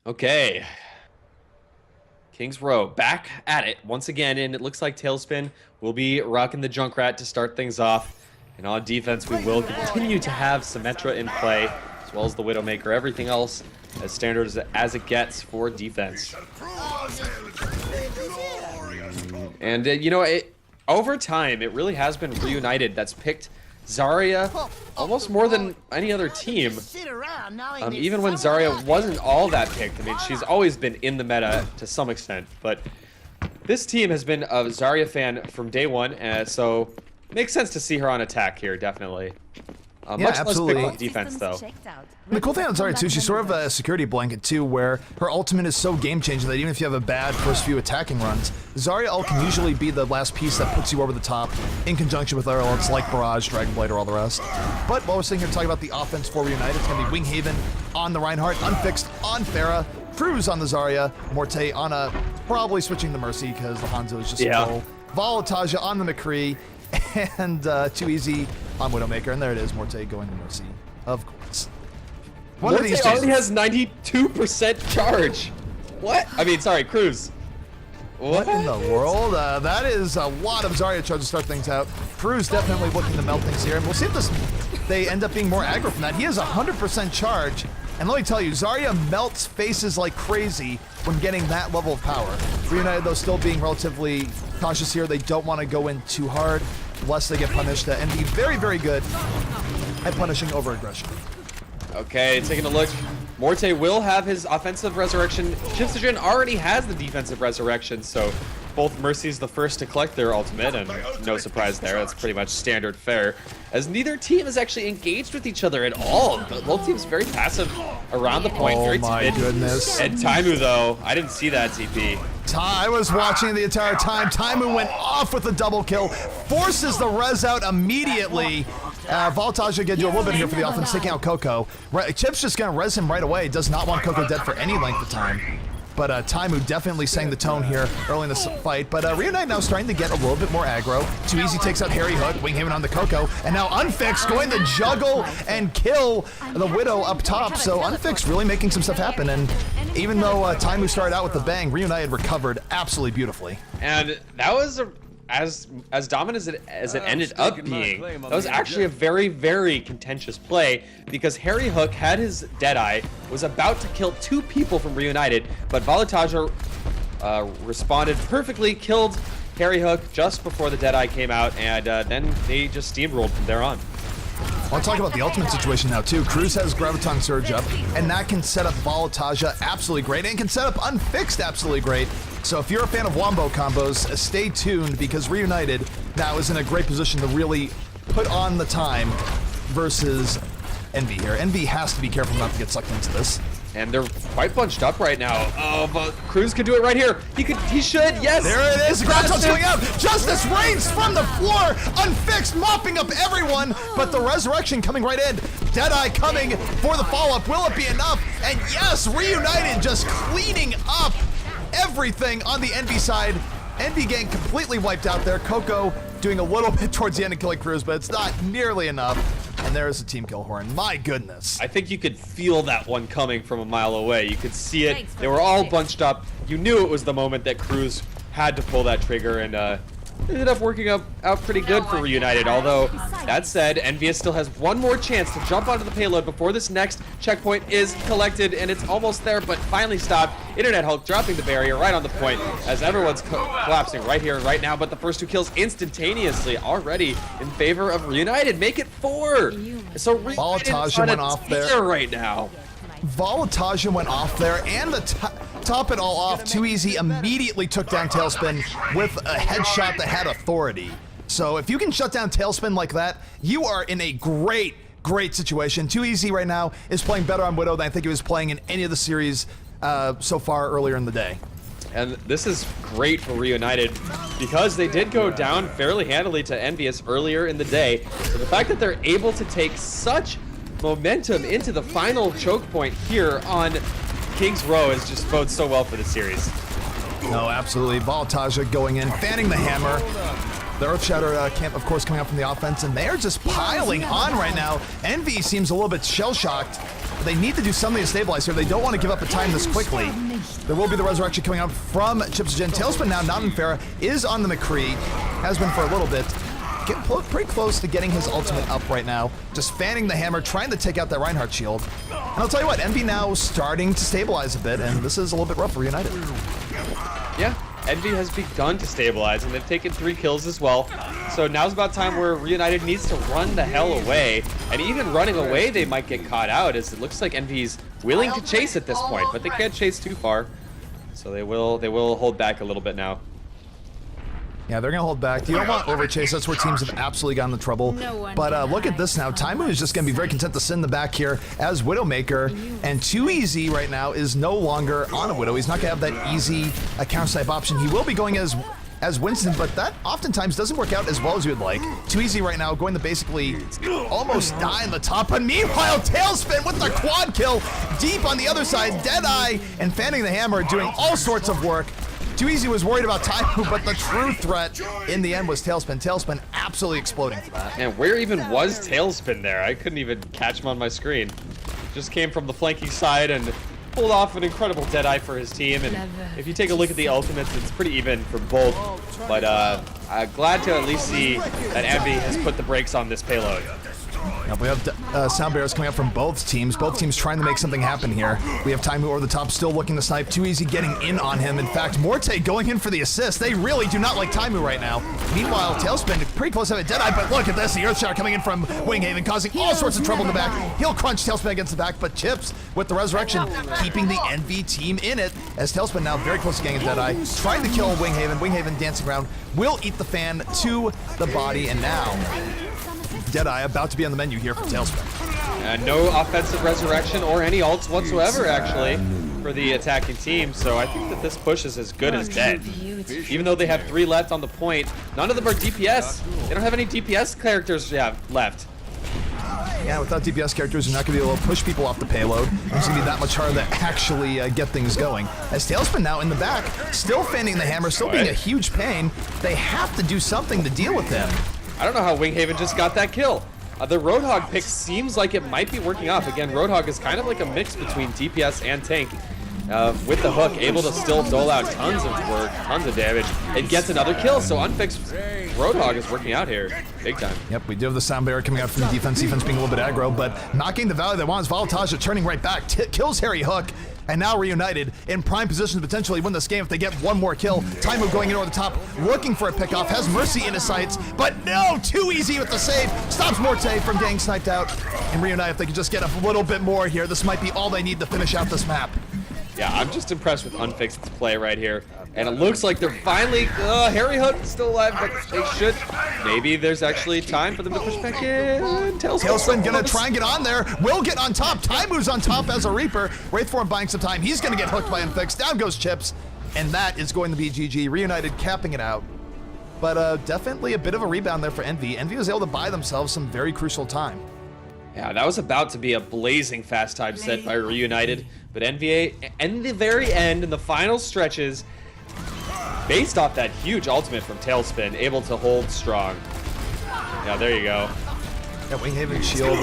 Okay. Kings Row back at it once again, and it looks like Tailspin will be rocking the Junkrat to start things off. And on defense, we will continue to have Symmetra in play, as well as the Widowmaker. Everything else as standard as it gets for defense. And, you know, over time, it really has been Reunited that's picked Zarya almost more than any other team. Even when Zarya wasn't all that picked, I mean, she's always been in the meta to some extent. But this team has been a Zarya fan from day one, so makes sense to see her on attack here, definitely. Yeah, much absolutely. less picked on defense, though. The cool thing on Zarya too, she's sort of a security blanket too, where her ultimate is so game-changing that even if you have a bad first few attacking runs, Zarya ult can usually be the last piece that puts you over the top in conjunction with other ults like Barrage, Dragon Blade, or all the rest. But while we're sitting here talking about the offense for Reunited, it's going to be Winghaven on the Reinhardt, Unfixed on Pharah, Cruz on the Zarya, Morte on a probably switching the Mercy because the Hanzo is just a troll, Volataja on the McCree, and Too Easy on Widowmaker, and there it is, Morte going to Mercy, of course. Morte already has 92% charge. What? I mean, sorry, Cruz. What in the world? That is a lot of Zarya charge to start things out. Cruz definitely looking to melt things here, and we'll see if they end up being more aggro from that. He has 100% charge, and let me tell you, Zarya melts faces like crazy when getting that level of power. Reunited, though, still being relatively cautious here. They don't want to go in too hard, lest they get punished, and be very, very good at punishing over-aggression. Okay, taking a look. Morte will have his offensive resurrection. Shiftogen already has the defensive resurrection, so both Mercy's the first to collect their ultimate, and no surprise there. That's pretty much standard fare, as neither team is actually engaged with each other at all. Both teams very passive around the point, very timid. Oh my goodness. And Taimu, though, I didn't see that TP. I was watching the entire time. Taimu went off with a double kill, forces the res out immediately. Voltage get you a little bit here for the offense, taking out Coco. Chip's just gonna res him right away. Does not want Coco dead for any length of time. But Taimu definitely setting the tone here early in the fight. But Reunite now starting to get a little bit more aggro. Too Easy takes out Harry Hook, Winghaven on the Coco, and now Unfixed going to juggle and kill the Widow up top. So Unfixed really making some stuff happen. And even though Taimu started out with a bang, Reunited recovered absolutely beautifully. And that was as dominant as it ended up being. That was actually a very, very contentious play, because Harry Hook had his Deadeye, was about to kill 2 people from Reunited, but Volataja responded perfectly, killed Harry Hook just before the Deadeye came out, and then they just steamrolled from there on. I want to talk about the ultimate situation now too. Cruz has Graviton Surge up, and that can set up Volataja absolutely great, and can set up Unfixed absolutely great. So if you're a fan of Wombo combos, stay tuned, because Reunited now is in a great position to really put on the time versus Envy here. Envy has to be careful not to get sucked into this. And they're quite bunched up right now. Oh, but Cruz could do it right here. He should, yes! There it is, Graviton's coming out! Justice reigns from the floor! Unfixed, mopping up everyone, but the resurrection coming right in. Deadeye coming for the follow-up. Will it be enough? And yes, Reunited just cleaning up everything on the Envy side. Envy gang completely wiped out there. Coco doing a little bit towards the end of killing Cruz, but it's not nearly enough. And there's a team kill horn. My goodness. I think you could feel that one coming from a mile away. You could see it. They were all bunched up. You knew it was the moment that Cruz had to pull that trigger, and ended up working out pretty good for Reunited. Although, that said, Envyus still has one more chance to jump onto the payload before this next checkpoint is collected, and it's almost there, but finally stopped. Internet Hulk dropping the barrier right on the point, as everyone's collapsing right here, right now, but the first 2 kills instantaneously already in favor of Reunited. Make it 4! So Reunited went off there right now. Volataja went off there, and the top it all off, Too Easy immediately took down Tailspin with a headshot that had authority. So if you can shut down Tailspin like that, you are in a great situation. Too Easy right now is playing better on Widow than I think he was playing in any of the series so far earlier in the day. And this is great for Reunited, because they did go down fairly handily to Envyus earlier in the day. So the fact that they're able to take such momentum into the final choke point here on Kings Row is just bodes so well for the series. No, absolutely. Volataja going in, fanning the hammer. The Earthshatter camp, of course, coming out from the offense, and they are just piling on right now. Envy seems a little bit shell-shocked They need to do something to stabilize here. They don't want to give up a time this quickly. There will be the resurrection coming out from ChipsGen. Tailspin now, not in Farah, is on the McCree. Has been for a little bit. Pretty close to getting his ultimate up right now. Just fanning the hammer, trying to take out that Reinhardt shield. And I'll tell you what, Envy now starting to stabilize a bit, and this is a little bit rough for Reunited. Yeah, Envy has begun to stabilize, and they've taken 3 kills as well. So now's about time where Reunited needs to run the hell away. And even running away, they might get caught out, as it looks like Envy's willing to chase at this point, but they can't chase too far. So they will hold back a little bit now. Yeah, they're going to hold back. You don't want overchase. That's where teams have absolutely gotten in trouble. But look at this now. Taimu is just going to be very content to sit in the back here as Widowmaker. And Too Easy right now is no longer on a Widow. He's not going to have that easy counter-type option. He will be going as Winston, but that oftentimes doesn't work out as well as you would like. Too Easy right now going to basically almost die in the top. And meanwhile, Tailspin with the quad kill deep on the other side. Deadeye and fanning the hammer doing all sorts of work. Too Easy was worried about Taimu, but the true threat in the end was Tailspin. Tailspin absolutely exploding for that. And where even was Tailspin there? I couldn't even catch him on my screen. Just came from the flanking side and pulled off an incredible Deadeye for his team. And if you take a look at the ultimates, it's pretty even for both. But glad to at least see that Envy has put the brakes on this payload. Yep, we have sound barriers coming up from both teams. Both teams trying to make something happen here. We have Taimu over the top, still looking to snipe. Too Easy getting in on him. In fact, Morte going in for the assist. They really do not like Taimu right now. Meanwhile, Tailspin pretty close to have a Deadeye, but look at this. The Earth Shower coming in from Winghaven, causing all sorts of trouble in the back. He'll crunch Tailspin against the back, but Chips with the resurrection, keeping the Envy team in it. As Tailspin now very close to getting a Deadeye, trying to kill Winghaven. Winghaven dancing around, will eat the fan to the body, and now Deadeye about to be on the menu here for Tailspin. No offensive resurrection or any ults whatsoever, actually, for the attacking team. So I think that this push is as good as dead. Even though they have 3 left on the point, none of them are DPS. They don't have any DPS characters left. Yeah, without DPS characters, you're not going to be able to push people off the payload. It's going to be that much harder to actually get things going. As Tailspin now in the back, still fanning the hammer, still being a huge pain. They have to do something to deal with him. I don't know how Winghaven just got that kill. The Roadhog pick seems like it might be working off. Again, Roadhog is kind of like a mix between DPS and tank. With the hook, able to still dole out tons of work, tons of damage, and gets another kill. So Unfixed Roadhog is working out here, big time. Yep, we do have the sound barrier coming out from the defense. Defense being a little bit aggro, but knocking the Valley that wants Voltage turning right back, kills Harry Hook. And now Reunited in prime position to potentially win this game if they get one more kill. Taimu going in over the top, looking for a pickoff, has Mercy in his sights, but no, Too Easy with the save. Stops Morte from getting sniped out. And Reunited, if they could just get a little bit more here, this might be all they need to finish out this map. Yeah, I'm just impressed with Unfixed's play right here. And it looks like they're finally, Harry Hook still alive, but they should. Maybe there's actually time for them to push back in. Tailspin gonna try and get on there. Will get on top. Taimu's on top as a Reaper. Wraithform buying some time. He's gonna get hooked by Unfixed. Down goes Chips. And that is going to be GG. Reunited capping it out. But definitely a bit of a rebound there for Envy. Envy was able to buy themselves some very crucial time. Yeah, that was about to be a blazing fast time set by Reunited, but NBA, in the very end, in the final stretches, based off that huge ultimate from Tailspin, able to hold strong. Yeah, there you go. Yeah, Winghaven shield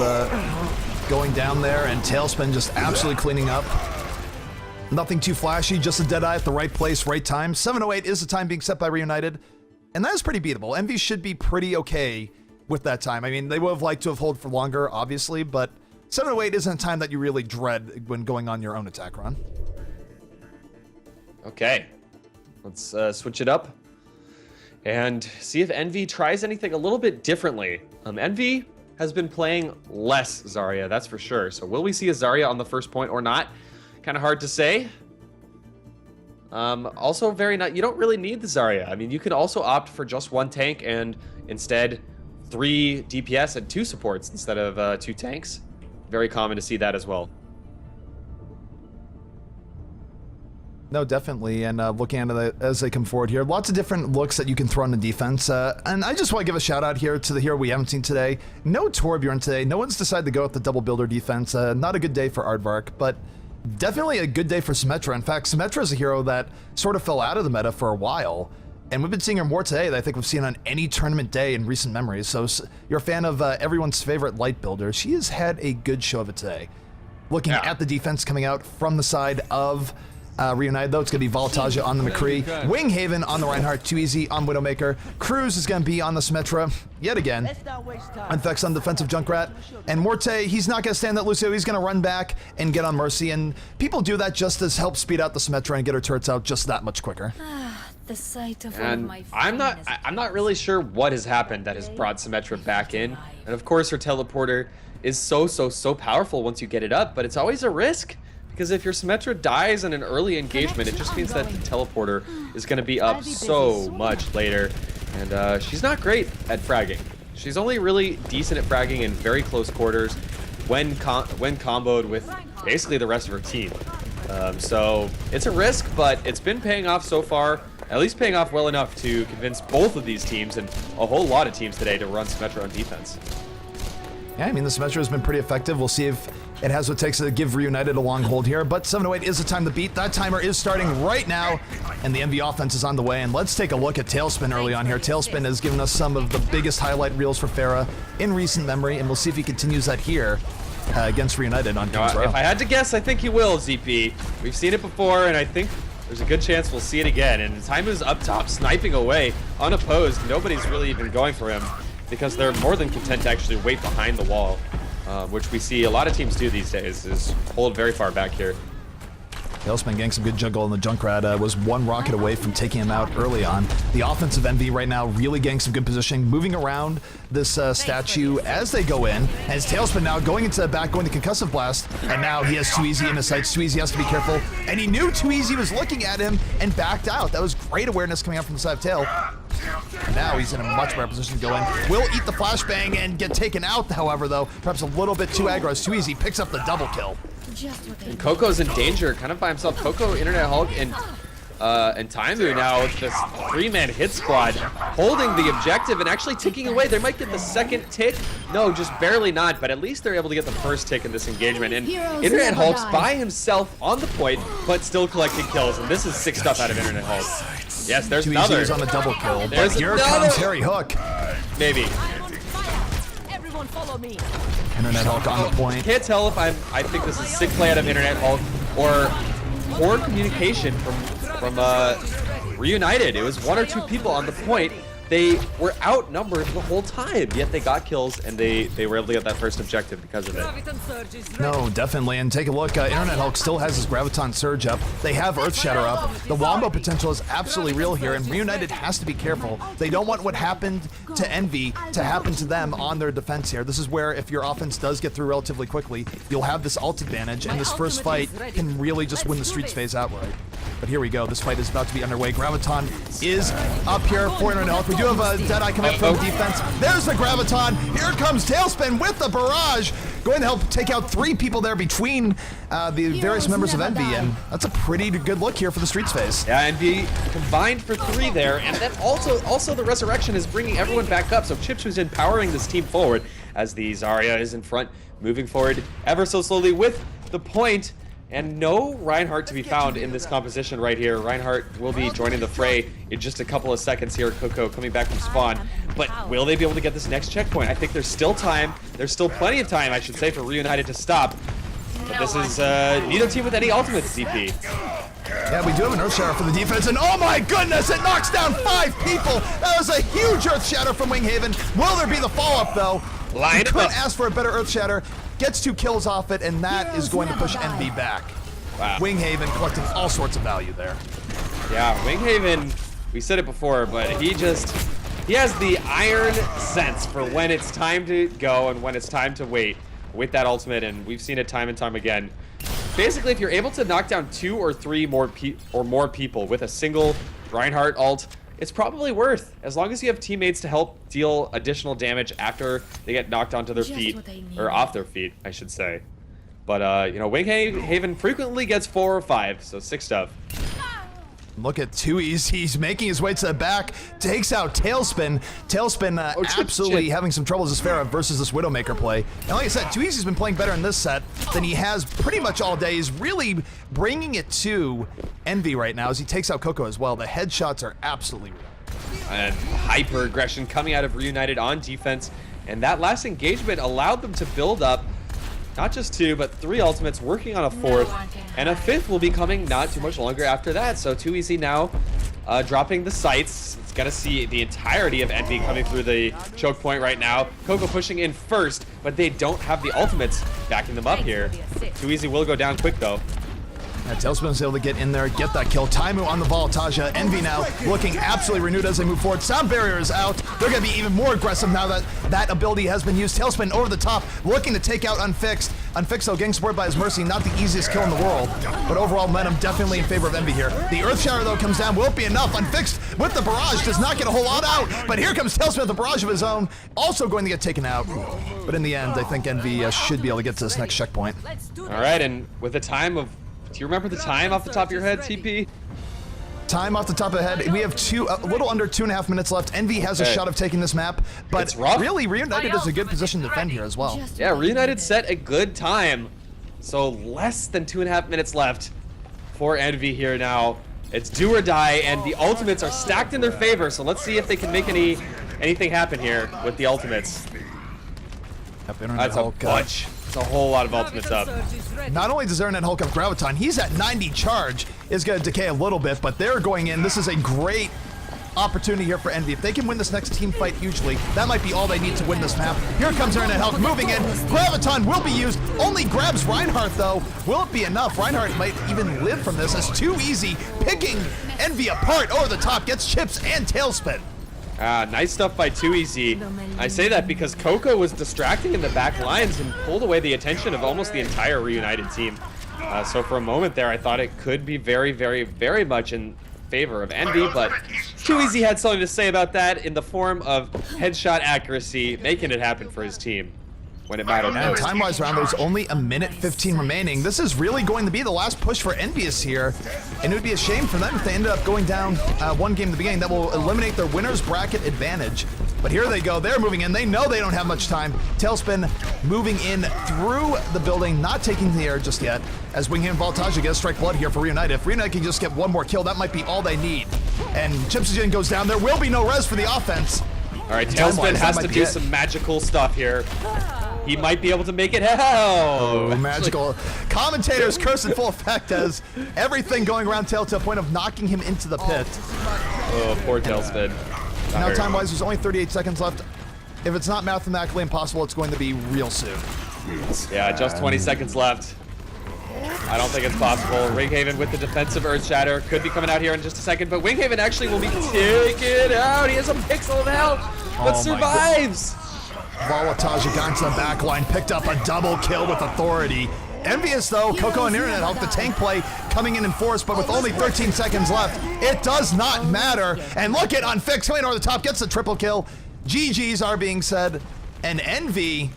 going down there, and Tailspin just absolutely cleaning up. Nothing too flashy, just a Deadeye at the right place, right time. 7:08 is the time being set by Reunited, and that is pretty beatable. Envy should be pretty okay with that time. I mean, they would have liked to have held for longer, obviously, but 7:08 isn't a time that you really dread when going on your own attack run. Okay, let's switch it up and see if Envy tries anything a little bit differently. Envy has been playing less Zarya, that's for sure. So will we see a Zarya on the first point or not? Kind of hard to say. Also you don't really need the Zarya. I mean, you could also opt for just 1 tank and instead 3 DPS and 2 supports instead of 2 tanks. Very common to see that as well. No, definitely, and looking at it as they come forward here, lots of different looks that you can throw in the defense, and I just want to give a shout out here to the hero we haven't seen today. No Torbjorn today, no one's decided to go with the double builder defense, not a good day for Aardvark, but definitely a good day for Symmetra. In fact, Symmetra is a hero that sort of fell out of the meta for a while, and we've been seeing her more today than I think we've seen on any tournament day in recent memories. So you're a fan of everyone's favorite light builder. She has had a good show of it today. Looking at the defense coming out from the side of Reunited, though, it's going to be Voltage on the McCree. Winghaven on the Reinhardt, Too Easy on Widowmaker. Cruz is going to be on the Symmetra yet again. Infex on defensive Junkrat. And Morte, he's not going to stand that Lucio. He's going to run back and get on Mercy. And people do that just to help speed out the Symmetra and get her turrets out just that much quicker. The sight of And I'm not really sure what has happened that has brought Symmetra back in. And of course her teleporter is so powerful once you get it up, but it's always a risk. Because if your Symmetra dies in an early engagement, it just means that the teleporter is going to be up so much later. And she's not great at fragging. She's only really decent at fragging in very close quarters when comboed with basically the rest of her team. So it's a risk, but it's been paying off so far. At least paying off well enough to convince both of these teams and a whole lot of teams today to run Symmetra on defense. Yeah, I mean, the Symmetra has been pretty effective. We'll see if it has what it takes to give Reunited a long hold here, but 7:08 is the time to beat. That timer is starting right now, and the Envy offense is on the way. And let's take a look at Tailspin early on here. Tailspin has given us some of the biggest highlight reels for Pharah in recent memory, and we'll see if he continues that here against Reunited on Kings Row. If I had to guess, I think he will, ZP. We've seen it before, and I think there's a good chance we'll see it again. And Taimu's up top, sniping away, unopposed. Nobody's really even going for him because they're more than content to actually wait behind the wall, which we see a lot of teams do these days, is hold very far back here. Tailspin getting some good juggle, and the Junkrat was one rocket away from taking him out early on. The offensive Envy right now really getting some good positioning, moving around this statue as they go in. As Tailspin now going into the back, going to Concussive Blast, and now he has Too Easy in his sights. Too Easy has to be careful, and he knew Too Easy was looking at him and backed out. That was great awareness coming out from the side of Tail. Now he's in a much better position to go in. Will eat the flashbang and get taken out, however, though. Perhaps a little bit too aggro. Too Easy picks up the double kill. And Coco's in danger, kind of by himself. Coco, Internet Hulk, and Taimu now with this 3-man hit squad holding the objective and actually ticking away. They might get the second tick. No, just barely not, but at least they're able to get the first tick in this engagement. And Internet Hulk's by himself on the point, but still collecting kills. And this is sick stuff out of Internet Hulk. Yes, there's another. He's on the double kill, There's but here another. comes Harry Hook. Maybe. Everyone follow me. Internet Hulk on the point. Can't tell if I think this is sick play out of Internet Hulk or poor communication from Reunited. It was 1 or 2 people on the point. They were outnumbered the whole time, yet they got kills and they were able to get that first objective because of it. No, definitely. And take a look. Internet Hulk still has his Graviton Surge up. They have Earth Shatter up. The Wombo potential is absolutely real here, and Reunited has to be careful. They don't want what happened to Envy to happen to them on their defense here. This is where if your offense does get through relatively quickly, you'll have this ult advantage, and this first fight can really just win the Streets phase outright. But here we go. This fight is about to be underway. Graviton is up here for Internet Hulk. We do have a Deadeye coming up from defense. There's the Graviton. Here comes Tailspin with the barrage. Going to help take out 3 people there between the various members of Envy. And that's a pretty good look here for the Streets phase. Yeah, Envy combined for 3 there. And then also the Resurrection is bringing everyone back up. So Chips was in powering this team forward as the Zarya is in front, moving forward ever so slowly with the point. And no Reinhardt to be found in this composition right here. Reinhardt will be joining the fray in just a couple of seconds here. Coco coming back from spawn. But will they be able to get this next checkpoint? I think there's still time. There's still plenty of time, I should say, for Reunited to stop. But this is neither team with any ultimates, CP. Yeah, we do have an Earth Shatter for the defense, and oh my goodness, it knocks down 5 people! That was a huge Earth Shatter from Winghaven. Will there be the follow-up, though? Line couldn't ask for a better Earth Shatter. Gets 2 kills off it, and that is going to push Envy back. Wow. Winghaven collecting all sorts of value there. Yeah, Winghaven, we said it before, but he has the iron sense for when it's time to go and when it's time to wait with that ultimate, and we've seen it time and time again. Basically, if you're able to knock down 2 or 3 more people with a single Reinhardt ult, it's probably worth, as long as you have teammates to help deal additional damage after they get knocked onto their feet, or off their feet, I should say. But, you know, Winghaven frequently gets 4 or 5, so sick stuff. Look at Too Easy. He's making his way to the back, takes out Tailspin. Tailspin absolutely having some troubles as Pharah versus this Widowmaker play. And like I said, Too Easy's been playing better in this set than he has pretty much all day. He's really bringing it to Envy right now as he takes out Coco as well. The headshots are absolutely real. And hyper aggression coming out of Reunited on defense. And that last engagement allowed them to build up not just 2, but 3 ultimates, working on a 4th, and a 5th will be coming not too much longer after that. So Too Easy now dropping the sights. It's gonna see the entirety of Envy coming through the choke point right now. Coco pushing in first, but they don't have the ultimates backing them up here. Too Easy will go down quick though. Tailspin's able to get in there, get that kill. Taimu on the Voltaja. Envy now looking absolutely renewed as they move forward. Sound barrier is out. They're going to be even more aggressive now that that ability has been used. Tailspin over the top, looking to take out Unfixed. Unfixed, though, getting supported by his Mercy. Not the easiest kill in the world, but overall momentum definitely in favor of Envy here. The Earth Shower, though, comes down. Won't be enough. Unfixed with the barrage does not get a whole lot out, but here comes Tailspin with a barrage of his own. Also going to get taken out. But in the end, I think Envy should be able to get to this next checkpoint. All right, and with the time of... Do you remember the time off the top of your head, TP? Time off the top of the head. We have a little under 2.5 minutes left. Envy has a shot of taking this map, but really Reunited is a good position to defend here as well. Yeah, Reunited set a good time. So less than 2.5 minutes left for Envy here now. It's do or die, and the ultimates are stacked in their favor. So let's see if they can make anything happen here with the ultimates. That's a bunch. It's a whole lot of ultimates up. Not only does Internet Hulk have Graviton, he's at 90 charge. Is going to decay a little bit, but they're going in. This is a great opportunity here for Envy. If they can win this next team fight hugely, that might be all they need to win this map. Here comes Internet Hulk moving in. Graviton will be used. Only grabs Reinhardt, though. Will it be enough? Reinhardt might even live from this. It's Too Easy picking Envy apart over the top. Gets chips and Tailspin. Nice stuff by Too Easy. I say that because Coco was distracting in the back lines and pulled away the attention of almost the entire Reunited team. So for a moment there, I thought it could be very, very, very much in favor of Envy, but Too Easy had something to say about that in the form of headshot accuracy, making it happen for his team when it mattered. And time-wise around, there's only a minute 15 remaining. This is really going to be the last push for Envyus here, and it would be a shame for them if they ended up going down one game at the beginning. That will eliminate their winner's bracket advantage. But here they go. They're moving in. They know they don't have much time. Tailspin moving in through the building, not taking the air just yet, as Winghammer and Voltaja get strike blood here for Reunited. If Reunited can just get one more kill, that might be all they need. And Chipsogen goes down. There will be no res for the offense. All right, Tailspin has to do some magical stuff here. He might be able to make it. Oh, magical. Commentators curse in full effect as everything going around Tail to a point of knocking him into the pit. Oh, poor Tailspin. Now time-wise, there's only 38 seconds left. If it's not mathematically impossible, it's going to be real soon. Yeah, just 20 seconds left. I don't think it's possible. Winghaven with the defensive Earth Shatter could be coming out here in just a second, but Winghaven actually will be taken out. He has a pixel of health, but survives. Voltaja got into the back line, picked up a double kill with authority. Envyus, though, Coco and Internet Hulk, the tank play coming in force, but with only 13 seconds left, it does not matter. And look at Unfixed coming over the top, gets the triple kill. GG's are being said, and Envy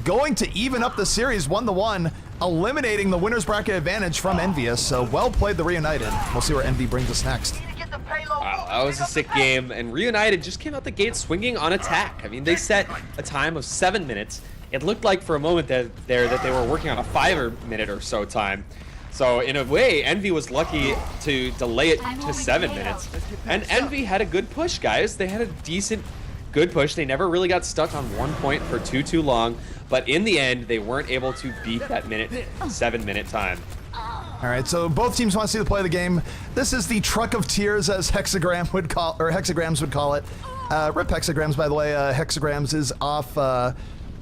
going to even up the series 1-1, eliminating the winner's bracket advantage from Envyus. So well played, the Reunited. We'll see where Envy brings us next. Wow, that was a sick game, and Reunited just came out the gate swinging on attack. I mean, they set a time of 7 minutes. It looked like for a moment that they were working on a 5-minute or so time. So in a way, Envy was lucky to delay it to 7 minutes. And Envy had a good push, guys. They had a decent, good push. They never really got stuck on one point for too long. But in the end, they weren't able to beat that 7-minute time. All right, so both teams want to see the play of the game. This is the truck of tears, as Hexagrams would call it. Rip Hexagrams, by the way. Hexagrams is off.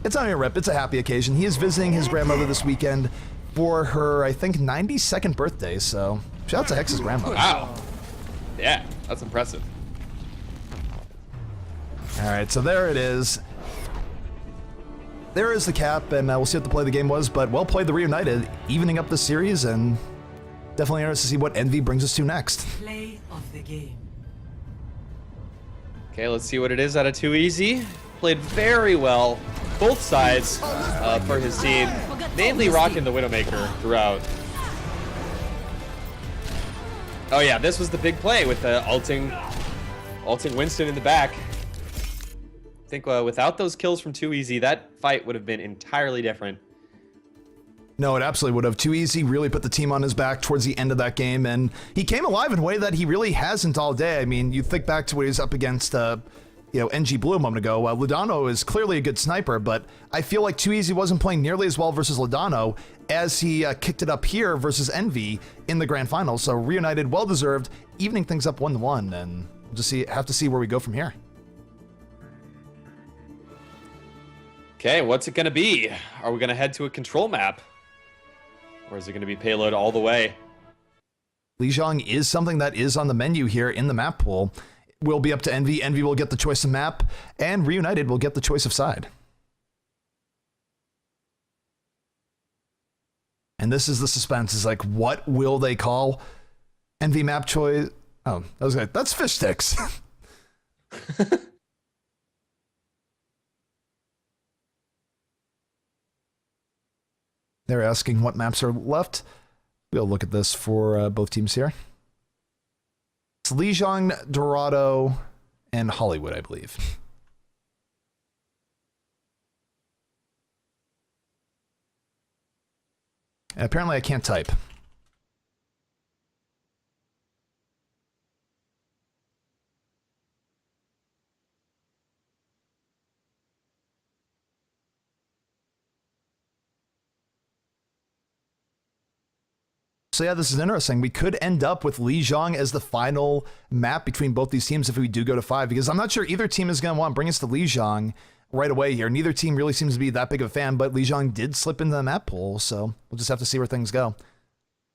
It's not even a rip. It's a happy occasion. He is visiting his grandmother this weekend for her, I think, 92nd birthday. So shout out to Hex's grandmother. Wow. Yeah, that's impressive. All right, so there it is. There is the cap, and we'll see what the play of the game was, but well played, the Reunited, evening up the series, and definitely interested to see what Envy brings us to next. Play of the game. Okay, let's see what it is out of Too Easy. Played very well, both sides for his team, mainly rocking the Widowmaker throughout. Oh yeah, this was the big play with the ulting Winston in the back. I think without those kills from Too Easy, that fight would have been entirely different. No, it absolutely would have. Too Easy really put the team on his back towards the end of that game, and he came alive in a way that he really hasn't all day. I mean, you think back to what he was up against NG Blue a moment ago, Ludano is clearly a good sniper, but I feel like Too Easy wasn't playing nearly as well versus Ludano as he kicked it up here versus Envy in the grand final. So Reunited, well-deserved, evening things up 1-1, and we'll just have to see where we go from here. Okay, what's it going to be? Are we going to head to a control map? Or is it going to be payload all the way? Lijiang is something that is on the menu here in the map pool. Will be up to Envy. Envy will get the choice of map, and Reunited will get the choice of side. And this is the suspense. Is like, what will they call Envy map choice? Oh, that was good. That's fish sticks. They're asking what maps are left. We'll look at this for both teams here. It's Lijiang, Dorado, and Hollywood, I believe. And apparently I can't type. So yeah, this is interesting. We could end up with Lijiang as the final map between both these teams if we do go to 5, because I'm not sure either team is going to want to bring us to Lijiang right away here. Neither team really seems to be that big of a fan, but Lijiang did slip into the map pool, so we'll just have to see where things go.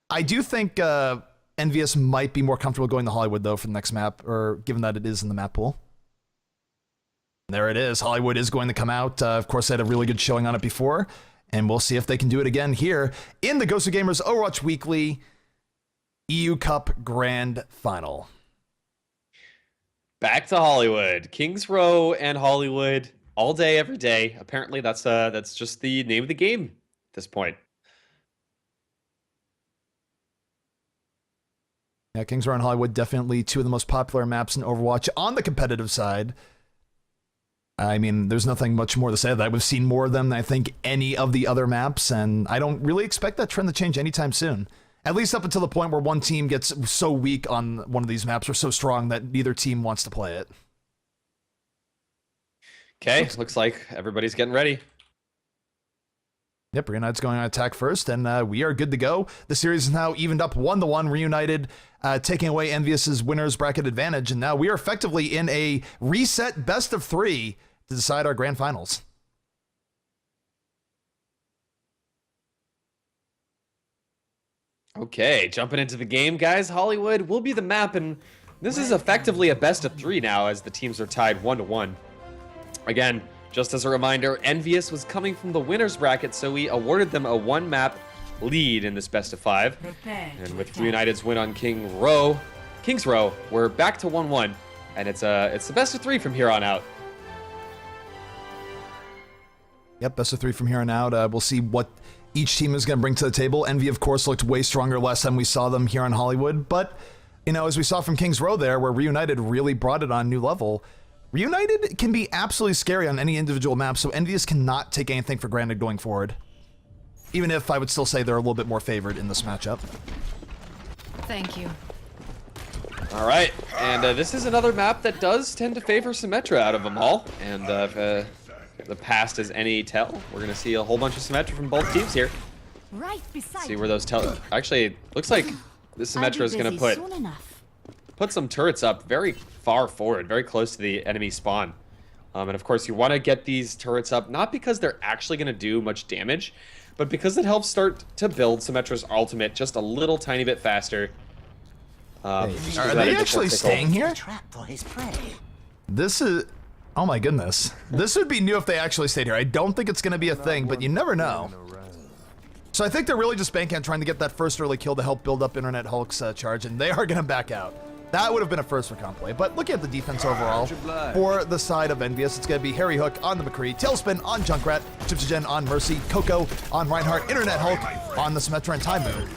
I do think Envyus might be more comfortable going to Hollywood, though, for the next map, or given that it is in the map pool. There it is. Hollywood is going to come out. Of course, they had a really good showing on it before. And we'll see if they can do it again here in the GosuGamers Overwatch Weekly EU Cup Grand Final. Back to Hollywood. Kings Row and Hollywood all day, every day. Apparently, that's just the name of the game at this point. Yeah, Kings Row and Hollywood, definitely two of the most popular maps in Overwatch on the competitive side. I mean, there's nothing much more to say that. We've seen more of them than I think any of the other maps, and I don't really expect that trend to change anytime soon. At least up until the point where one team gets so weak on one of these maps or so strong that neither team wants to play it. Okay, looks like everybody's getting ready. Yep, Reunited's going on attack first, and we are good to go. The series is now evened up 1-1. Reunited taking away Envyus's winner's bracket advantage, and now we are effectively in a reset best of 3 to decide our grand finals. Okay, jumping into the game, guys. Hollywood will be the map, and this is effectively a best of 3 now as the teams are tied 1-1. Again, just as a reminder, Envyus was coming from the winner's bracket, so we awarded them a 1-map lead in this best of 5. And with Reunited's win on Kings Row, we're back to 1-1, and it's the best of 3 from here on out. Yep, best of 3 from here on out. We'll see what each team is going to bring to the table. Envy, of course, looked way stronger last time we saw them here on Hollywood, but, you know, as we saw from Kings Row there, where Reunited really brought it on a new level, Reunited can be absolutely scary on any individual map, so Envyus cannot take anything for granted going forward. Even if I would still say they're a little bit more favored in this matchup. Thank you. All right, and this is another map that does tend to favor Symmetra out of them all, and the past is any tell. We're going to see a whole bunch of Symmetra from both teams here. Right beside. See where those actually, looks like this Symmetra is going to put some turrets up very far forward, very close to the enemy spawn. And of course, you want to get these turrets up, not because they're actually going to do much damage, but because it helps start to build Symmetra's ultimate just a little tiny bit faster. Are they actually staying here? This is... Oh my goodness. This would be new if they actually stayed here. I don't think it's going to be a thing, but you never know. So I think they're really just banking on trying to get that first early kill to help build up Internet Hulk's charge, and they are going to back out. That would have been a first for Complay, but looking at the defense overall, for the side of Envyus, it's going to be Harry Hook on the McCree, Tailspin on Junkrat, Gypsygen on Mercy, Coco on Reinhardt, Internet Hulk on the Symmetra and Time Moon.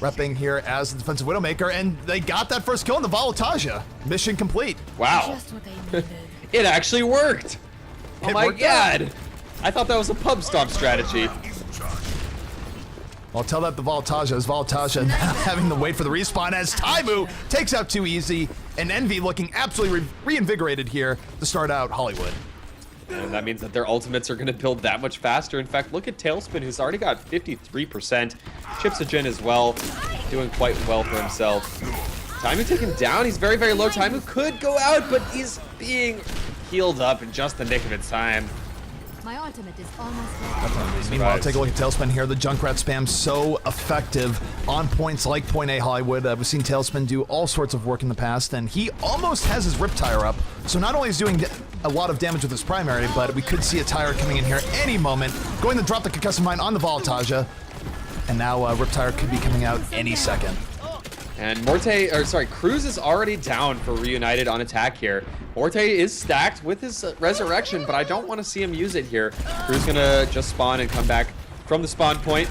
Repping here as the defensive Widowmaker, and they got that first kill in the Volataja. Mission complete. Wow. Just what they needed. It actually worked! Oh my god! Out. I thought that was a pub stomp strategy. Well, tell that to Voltaja as Voltaja now having to wait for the respawn as Taimu takes out too easy, and Envy looking absolutely reinvigorated here to start out Hollywood. And that means that their ultimates are going to build that much faster. In fact, look at Tailspin, who's already got 53%. Chipsogen as well, doing quite well for himself. Taimu taken down. He's very, very low. Taimu could go out, but he's being healed up in just the nick of its time. My ultimate is almost ready. Meanwhile, take a look at Tailspin here. The Junkrat spam so effective on points like Point A Hollywood. We've seen Tailspin do all sorts of work in the past, and he almost has his Rip Tire up. So not only is he doing a lot of damage with his primary, but we could see a Tire coming in here any moment. Going to drop the Concussive Mine on the Voltaja, and now Rip Tire could be coming out any second. And Cruz is already down for Reunited on attack here. Morte is stacked with his resurrection, but I don't want to see him use it here. Cruz gonna just spawn and come back from the spawn point.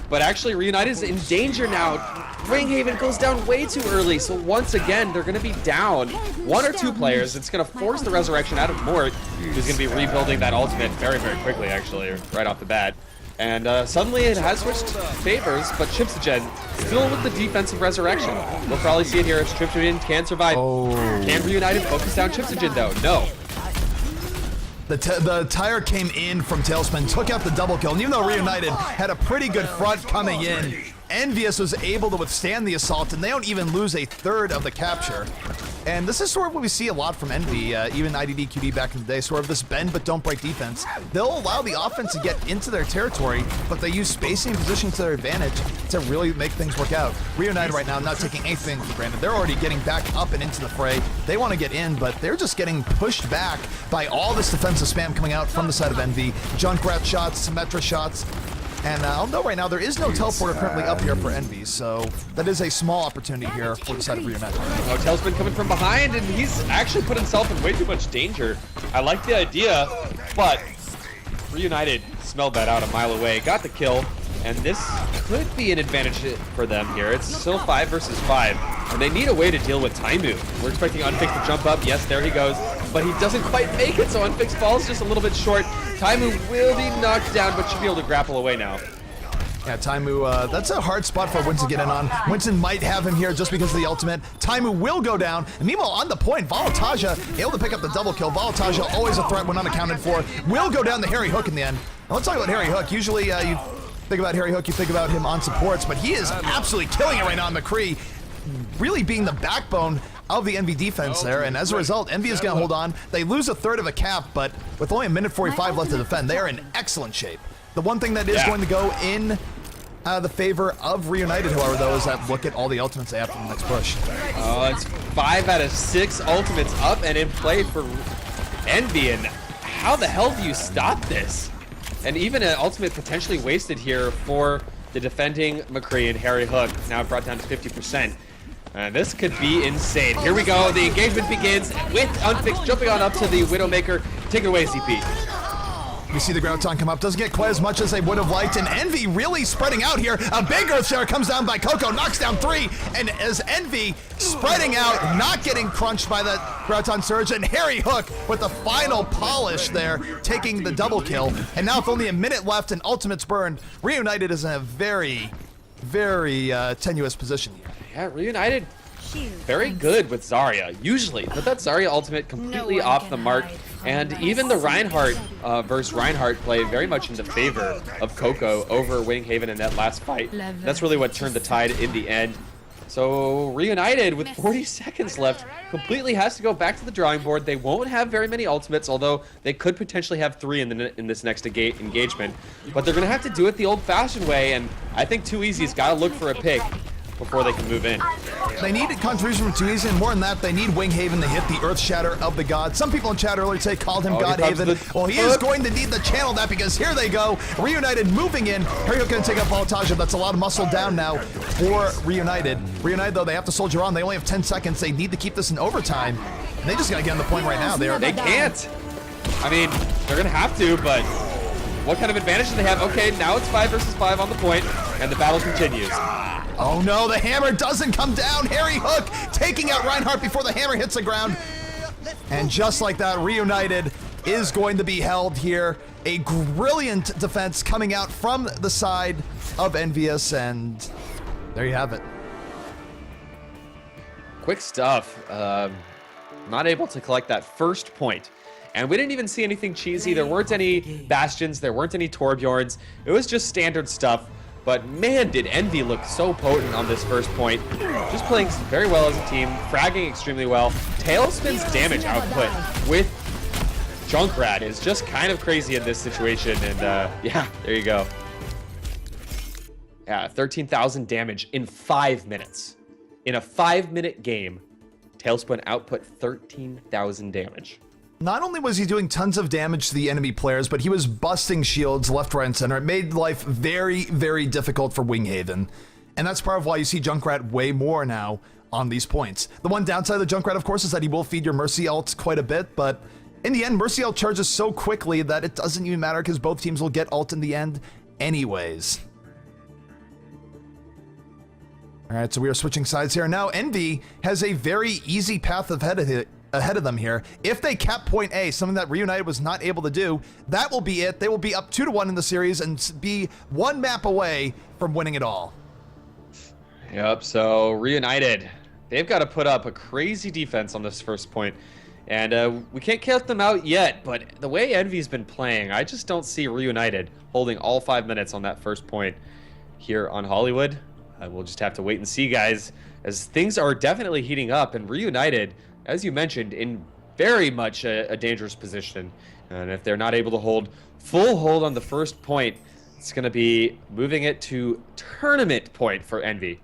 But actually, Reunited is in danger now. Ringhaven goes down way too early, so once again, they're gonna be down 1 or 2 players. It's gonna force the resurrection out of Mort, who's gonna be rebuilding that ultimate very, very quickly, actually, right off the bat. And suddenly it has switched favors, but Chipsogen still with the defensive resurrection. We'll probably see it here as Chipsogen can survive. Can Reunited focus down Chipsogen though? No. The Tire came in from Tailspin, took out the double kill, and even though Reunited had a pretty good front coming in, Envyus was able to withstand the assault, and they don't even lose a third of the capture. And this is sort of what we see a lot from Envy, even IDD, QD back in the day, sort of this bend but don't break defense. They'll allow the offense to get into their territory, but they use spacing and positioning to their advantage to really make things work out. Reunited right now not taking anything for granted. They're already getting back up and into the fray. They want to get in, but they're just getting pushed back by all this defensive spam coming out from the side of Envy. Junkrat shots, Symmetra shots. And I'll note right now, there is no teleporter currently up here for Envy, so that is a small opportunity here for the side of Reunited. Oh, Tailspin coming from behind, and he's actually put himself in way too much danger. I like the idea, but Reunited smelled that out a mile away, got the kill, and this could be an advantage for them here. It's still 5 versus 5, and they need a way to deal with Taimu. We're expecting Unfixed to jump up. Yes, there he goes, but he doesn't quite make it, so Unfixed falls just a little bit short. Taimu will be knocked down, but should be able to grapple away now. Yeah, Taimu, that's a hard spot for Winston to get in on. Winston might have him here just because of the ultimate. Taimu will go down, and meanwhile, on the point, Voltaja able to pick up the double kill. Voltaja, always a threat when unaccounted for, will go down the Harry Hook in the end. Now, let's talk about Harry Hook. Usually, you think about Harry Hook, you think about him on supports, but he is absolutely killing it right now on McCree, really being the backbone of the Envy defense there, and as a result, Envy is going to hold on. They lose a third of a cap, but with only a minute 45 left to defend, they are in excellent shape. The one thing that is going to go in the favor of Reunited, however, though, is that look at all the ultimates they have for the next push. Oh, it's 5 out of 6 ultimates up and in play for Envy, and how the hell do you stop this? And even an ultimate potentially wasted here for the defending McCree and Harry Hook, now brought down to 50%. This could be insane. Here we go. The engagement begins with Unfixed jumping on up to the Widowmaker. Take it away, CP. We see the Graviton come up. Doesn't get quite as much as they would have liked. And Envy really spreading out here. A big Earthsharer comes down by Coco, knocks down 3. And as Envy spreading out, not getting crunched by that Graviton Surge. And Harry Hook with the final polish there, taking the double kill. And now with only a minute left and ultimates burned, Reunited is in a very, very tenuous position here. Yeah, Reunited very good with Zarya, usually, but that Zarya ultimate completely off the mark. And even the Reinhardt versus Reinhardt play very much in the favor of Coco over Winghaven in that last fight. That's really what turned the tide in the end. So Reunited, with 40 seconds left, completely has to go back to the drawing board. They won't have very many ultimates, although they could potentially have 3 in this next engagement. But they're going to have to do it the old-fashioned way, and I think Too Easy's got to look for a pick before they can move in. They need a contribution from Too Easy, and more than that, they need Winghaven to hit the Earth Shatter of the gods. Some people in chat earlier today called him Godhaven. Well, he is going to need to channel that, because here they go. Reunited moving in. Harry Hook going to take up Voltaja. That's a lot of muscle down now for Reunited. Reunited, though, they have to soldier on. They only have 10 seconds. They need to keep this in overtime. And they just got to get on the point right now. They can't. I mean, they're going to have to, but what kind of advantage do they have? Okay, now it's 5 versus 5 on the point, and the battle continues. Oh no, the hammer doesn't come down. Harry Hook taking out Reinhardt before the hammer hits the ground. And just like that, Reunited is going to be held here A brilliant defense coming out from the side of Envyus, and there you have it. Quick stuff. Not able to collect that first point. And we didn't even see anything cheesy. There weren't any Bastions. There weren't any Torbjorns. It was just standard stuff. But man, did Envy look so potent on this first point. Just playing very well as a team, fragging extremely well. Tailspin's damage output with Junkrat is just kind of crazy in this situation. And yeah, there you go. Yeah, 13,000 damage in 5 minutes. In a 5-minute game, Tailspin output 13,000 damage. Not only was he doing tons of damage to the enemy players, but he was busting shields left, right, and center. It made life very, very difficult for Winghaven. And that's part of why you see Junkrat way more now on these points. The one downside of the Junkrat, of course, is that he will feed your Mercy ults quite a bit, but in the end, Mercy ult charges so quickly that it doesn't even matter because both teams will get ult in the end anyways. All right, so we are switching sides here. Now, Envy has a very easy path ahead of them here. If they cap point A, something that Reunited was not able to do, that will be it. They will be up 2-1 in the series and be one map away from winning it all. Yep, so Reunited, they've got to put up a crazy defense on this first point. And we can't count them out yet, but the way Envy's been playing, I just don't see Reunited holding all 5 minutes on that first point here on Hollywood. We'll just have to wait and see, guys, as things are definitely heating up, and Reunited, as you mentioned, in very much a dangerous position. And if they're not able to hold full hold on the first point, it's going to be moving it to tournament point for Envy.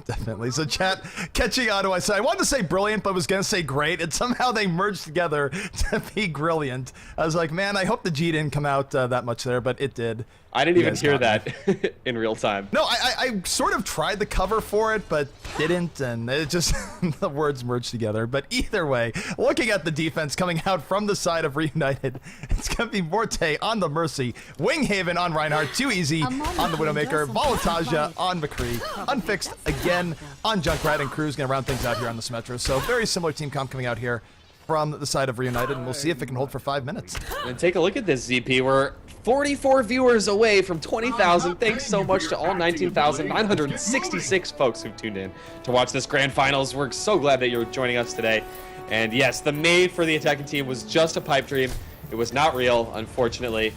Definitely. So chat, catching on to I wanted to say brilliant, but was going to say great, and somehow they merged together to be brilliant. I was like, man, I hope the G didn't come out that much there, but it did. I didn't even hear that in real time. No, I sort of tried the cover for it, but didn't, and it just, the words merged together. But either way, looking at the defense coming out from the side of Reunited, it's going to be Morte on the Mercy, Winghaven on Reinhardt, too easy on the Widowmaker, Volataja on McCree, Unfixed again on Junkrat, and Crew's going to round things out here on the Symmetra. So very similar team comp coming out here from the side of Reunited, and we'll see if it can hold for 5 minutes. And take a look at this, ZP. We're 44 viewers away from 20,000. Thanks so much to all 19,966 folks who've tuned in to watch this grand finals. We're so glad that you're joining us today. And yes, the maid for the attacking team was just a pipe dream. It was not real, unfortunately.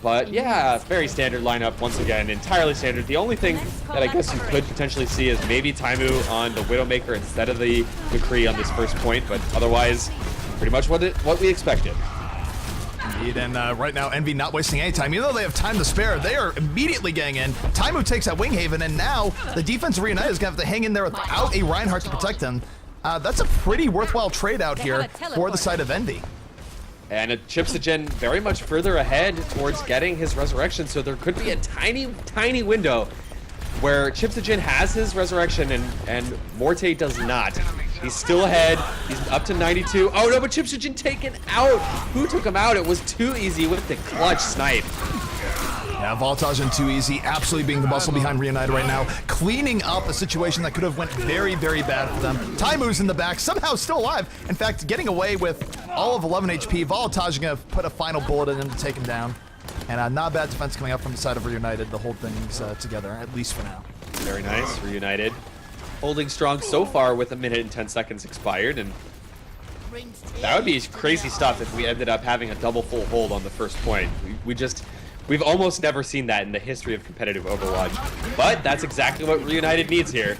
But yeah, very standard lineup once again, entirely standard. The only thing that I guess you could potentially see is maybe Taimu on the Widowmaker instead of the McCree on this first point, but otherwise, pretty much what we expected. Indeed, and right now Envy not wasting any time. Even though they have time to spare, they are immediately getting in. Taimu takes that Winghaven, and now the defense of Reunited is going to have to hang in there without a Reinhardt to protect him. That's a pretty worthwhile trade out here for the side of Envy. And Chipsogen very much further ahead towards getting his resurrection, so there could be a tiny, tiny window where Chipsogen has his resurrection and Morte does not. He's still ahead. He's up to 92. Oh no, but Chipsogen taken out. Who took him out? It was too easy with the clutch snipe. Yeah, Voltage and Too Easy absolutely being the muscle behind Reunited right now, cleaning up a situation that could have went very, very bad for them. Taimu's in the back, somehow still alive. In fact, getting away with all of 11 HP. Voltage going to put a final bullet in him to take him down. And not bad defense coming up from the side of Reunited to hold things together, at least for now. Very nice, Reunited. Holding strong so far with 1 minute and 10 seconds expired, and that would be crazy stuff if we ended up having a double full hold on the first point. We've almost never seen that in the history of competitive Overwatch, but that's exactly what Reunited needs here.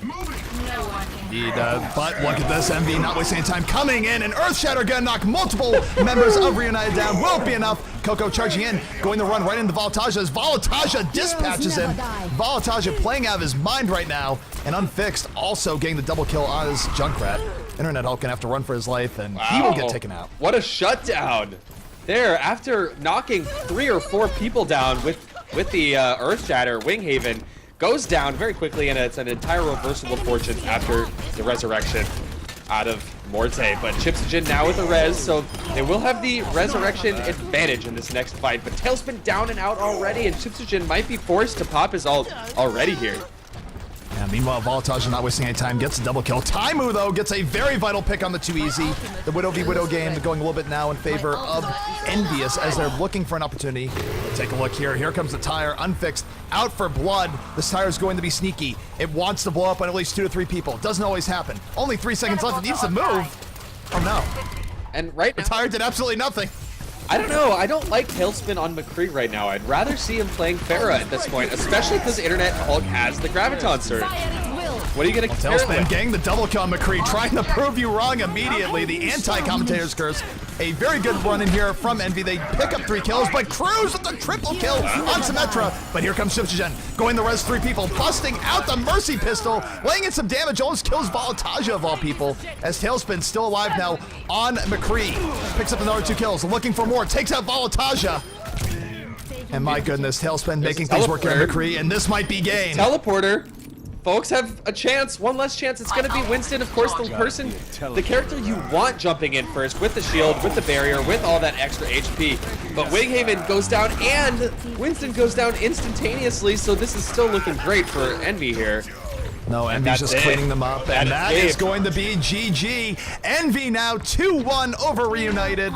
Indeed, but look at this, Envy not wasting any time coming in, and Earthshatter gonna knock multiple members of Reunited down. Won't be enough. Coco charging in, going to run right into Volataja as Volataja dispatches him. Volataja playing out of his mind right now, and Unfixed also getting the double kill on his Junkrat. Internet Hulk gonna have to run for his life, and he will get taken out. What a shutdown! There, after knocking 3 or 4 people down with the Earthshatter, Winghaven goes down very quickly, and it's an entire reversible fortune after the resurrection out of Morte. But Chipsogen now with a res, so they will have the resurrection advantage in this next fight. But Tailspin down and out already, and Chipsogen might be forced to pop his ult already here. Yeah, Meanwhile, Voltage not wasting any time, gets a double kill. Taimu, though, gets a very vital pick on the 2-easy. The Widow v Widow game going a little bit now in favor of Envyus as they're looking for an opportunity. Take a look here. Here comes the tire, unfixed, out for blood. This tire is going to be sneaky. It wants to blow up on at least 2 to 3 people. Doesn't always happen. Only 3 seconds left. It needs to move. Oh, no. And right The now, tire did absolutely nothing. I don't know. I don't like Tailspin on McCree right now. I'd rather see him playing Pharah at this point, especially because Internet Hulk has the Graviton Surge. What are you going to compare it Tailspin with? getting the double kill on McCree, trying to prove you wrong immediately. The anti-commentator's curse. A very good run in here from Envy. They pick up 3 kills, but Cruz with the triple kill on Symmetra. But here comes Shiftagen, going to res 3 people, busting out the Mercy pistol, laying in some damage, almost kills Voltaja of all people, as Tailspin still alive now on McCree. Picks up another 2 kills, looking for more, takes out Voltaja. And my goodness, Tailspin making things work here on McCree, and this might be game. Teleporter. Folks have a chance, one less chance. It's going to be Winston, of course, the character you want jumping in first with the shield, with the barrier, with all that extra HP. But Wighaven goes down and Winston goes down instantaneously, so this is still looking great for Envy here. No, Envy's just cleaning them up, and that is going to be GG. Envy now 2-1 over Reunited.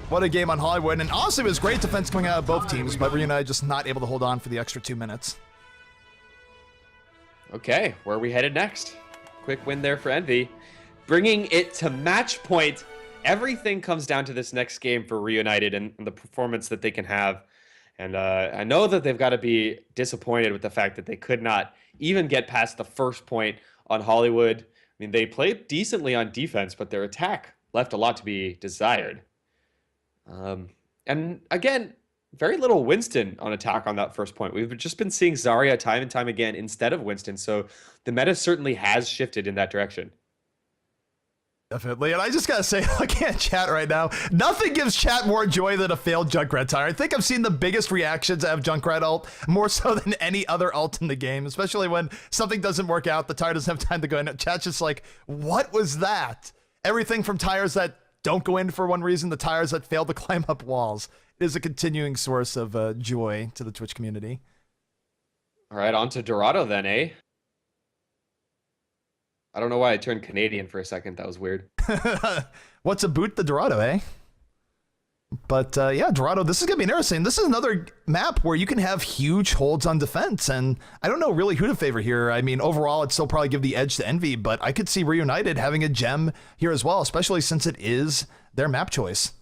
What a game on Hollywood, and honestly, it was great defense coming out of both teams, but Reunited just not able to hold on for the extra 2 minutes. Okay, where are we headed next? Quick win there for Envy. Bringing it to match point. Everything comes down to this next game for Reunited and the performance that they can have. And I know that they've got to be disappointed with the fact that they could not even get past the first point on Hollywood. I mean, they played decently on defense, but their attack left a lot to be desired. And again, very little Winston on attack on that first point. We've just been seeing Zarya time and time again instead of Winston, so the meta certainly has shifted in that direction. Definitely, and I just gotta say, looking at chat right now, nothing gives chat more joy than a failed Junkrat tire. I think I've seen the biggest reactions out of Junkrat ult, more so than any other ult in the game, especially when something doesn't work out, the tire doesn't have time to go in. Chat's just like, what was that? Everything from tires that don't go in for one reason, the tires that fail to climb up walls. It is a continuing source of joy to the Twitch community. All right, on to Dorado then, eh? I don't know why I turned Canadian for a second. That was weird. What's a boot the Dorado, eh? But yeah, Dorado, this is going to be interesting. This is another map where you can have huge holds on defense, and I don't know really who to favor here. I mean, overall, I'd still probably give the edge to Envy, but I could see Reunited having a gem here as well, especially since it is their map choice.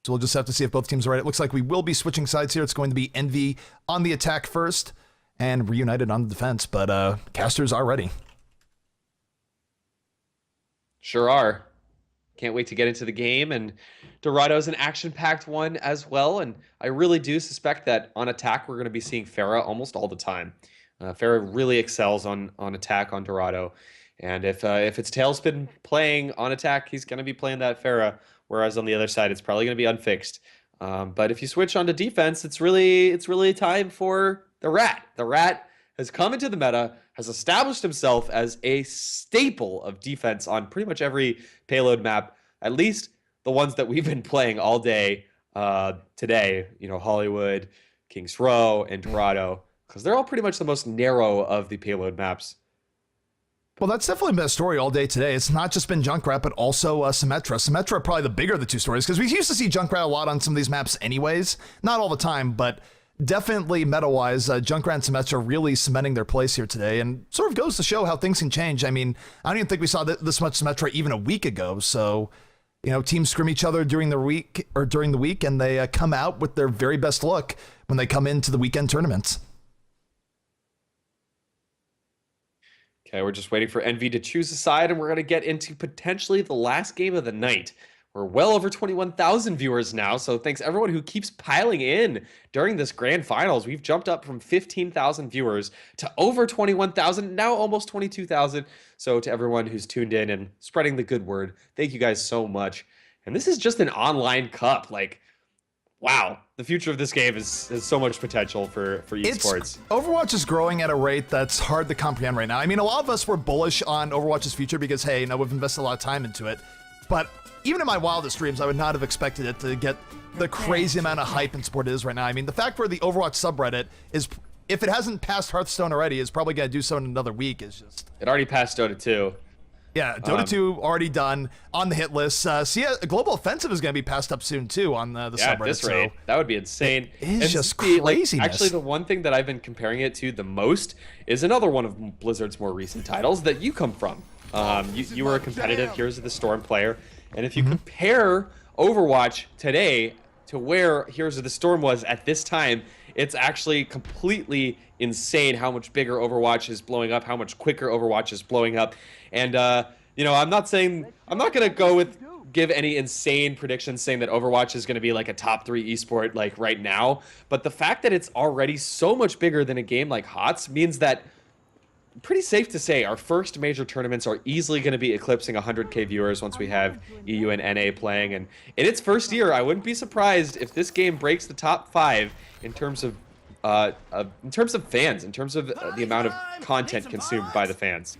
So we'll just have to see if both teams are right. It looks like we will be switching sides here. It's going to be Envy on the attack first and Reunited on the defense, but casters are ready. Sure are. Can't wait to get into the game, and Dorado's an action-packed one as well, and I really do suspect that on attack we're going to be seeing Pharah almost all the time. Pharah really excels on attack on Dorado, and if it's Tailspin playing on attack, he's going to be playing that Pharah, whereas on the other side it's probably going to be unfixed. But if you switch onto defense, it's really time for the Rat. The Rat has come into the meta, has established himself as a staple of defense on pretty much every payload map, at least the ones that we've been playing all day today, you know, Hollywood, Kings Row, and Dorado, because they're all pretty much the most narrow of the payload maps. Well, that's definitely been a story all day today. It's not just been Junkrat, but also Symmetra. Symmetra probably the bigger of the two stories, because we used to see Junkrat a lot on some of these maps anyways. Not all the time, but definitely meta-wise, Junkrat and Symmetra really cementing their place here today, and sort of goes to show how things can change. I mean, I don't even think we saw this much Symmetra even a week ago, so, you know, teams scrim each other during the week, and they come out with their very best look when they come into the weekend tournaments. Okay, we're just waiting for Envy to choose a side, and we're going to get into potentially the last game of the night. We're well over 21,000 viewers now, so thanks everyone who keeps piling in during this grand finals. We've jumped up from 15,000 viewers to over 21,000, now almost 22,000. So to everyone who's tuned in and spreading the good word, thank you guys so much. And this is just an online cup. Like, wow, the future of this game has so much potential for esports. Overwatch is growing at a rate that's hard to comprehend right now. I mean, a lot of us were bullish on Overwatch's future because, hey, you know, we've invested a lot of time into it. But even in my wildest dreams, I would not have expected it to get the crazy amount of hype and support it is right now. I mean, the fact where the Overwatch subreddit is, if it hasn't passed Hearthstone already, is probably going to do so in another week. Is just It already passed Dota 2. Yeah, Dota 2 already done on the hit list. Global Offensive is going to be passed up soon too on the subreddit. At this rate, that would be insane. It is just like, craziness. actually, the one thing that I've been comparing it to the most is another one of Blizzard's more recent titles that you come from. You were a competitive Heroes of the Storm player, and if you compare Overwatch today to where Heroes of the Storm was at this time, it's actually completely insane how much bigger Overwatch is blowing up, how much quicker Overwatch is blowing up. And, you know, I'm not going to give any insane predictions saying that Overwatch is going to be like a top 3 esport like right now. But the fact that it's already so much bigger than a game like HOTS means that, pretty safe to say, our first major tournaments are easily going to be eclipsing 100K viewers once we have EU and NA playing. And in its first year, I wouldn't be surprised if this game breaks the top 5 in terms of fans, in terms of the amount of content consumed by the fans.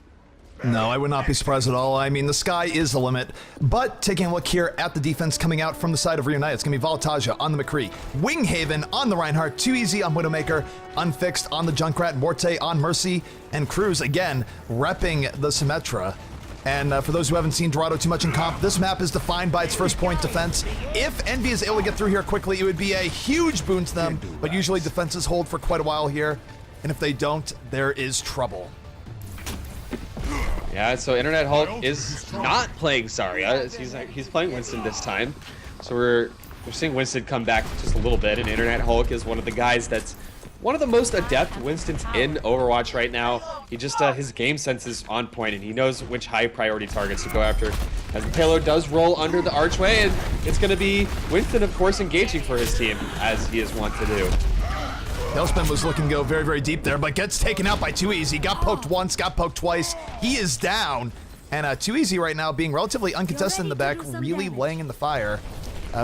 No, I would not be surprised at all. I mean, the sky is the limit. But taking a look here at the defense coming out from the side of Reunited, it's going to be Voltagia on the McCree, Winghaven on the Reinhardt, 2EZ on Widowmaker, Unfixed on the Junkrat, Morte on Mercy, and Cruz again repping the Symmetra. And for those who haven't seen Dorado too much in comp, this map is defined by its first point defense. If Envy is able to get through here quickly, it would be a huge boon to them, but usually defenses hold for quite a while here, and if they don't, there is trouble. Yeah, so Internet Hulk is not playing Zarya. He's playing Winston this time. So we're seeing Winston come back just a little bit, and Internet Hulk is one of the guys that's one of the most adept Winstons in Overwatch right now. He just, his game sense is on point, and he knows which high priority targets to go after. As the payload does roll under the archway, and it's going to be Winston, of course, engaging for his team, as he is wont to do. Tailspin was looking to go very, very deep there, but gets taken out by 2EZ. Got poked once, got poked twice. He is down. And 2EZ right now being relatively uncontested in the back, really laying in the fire.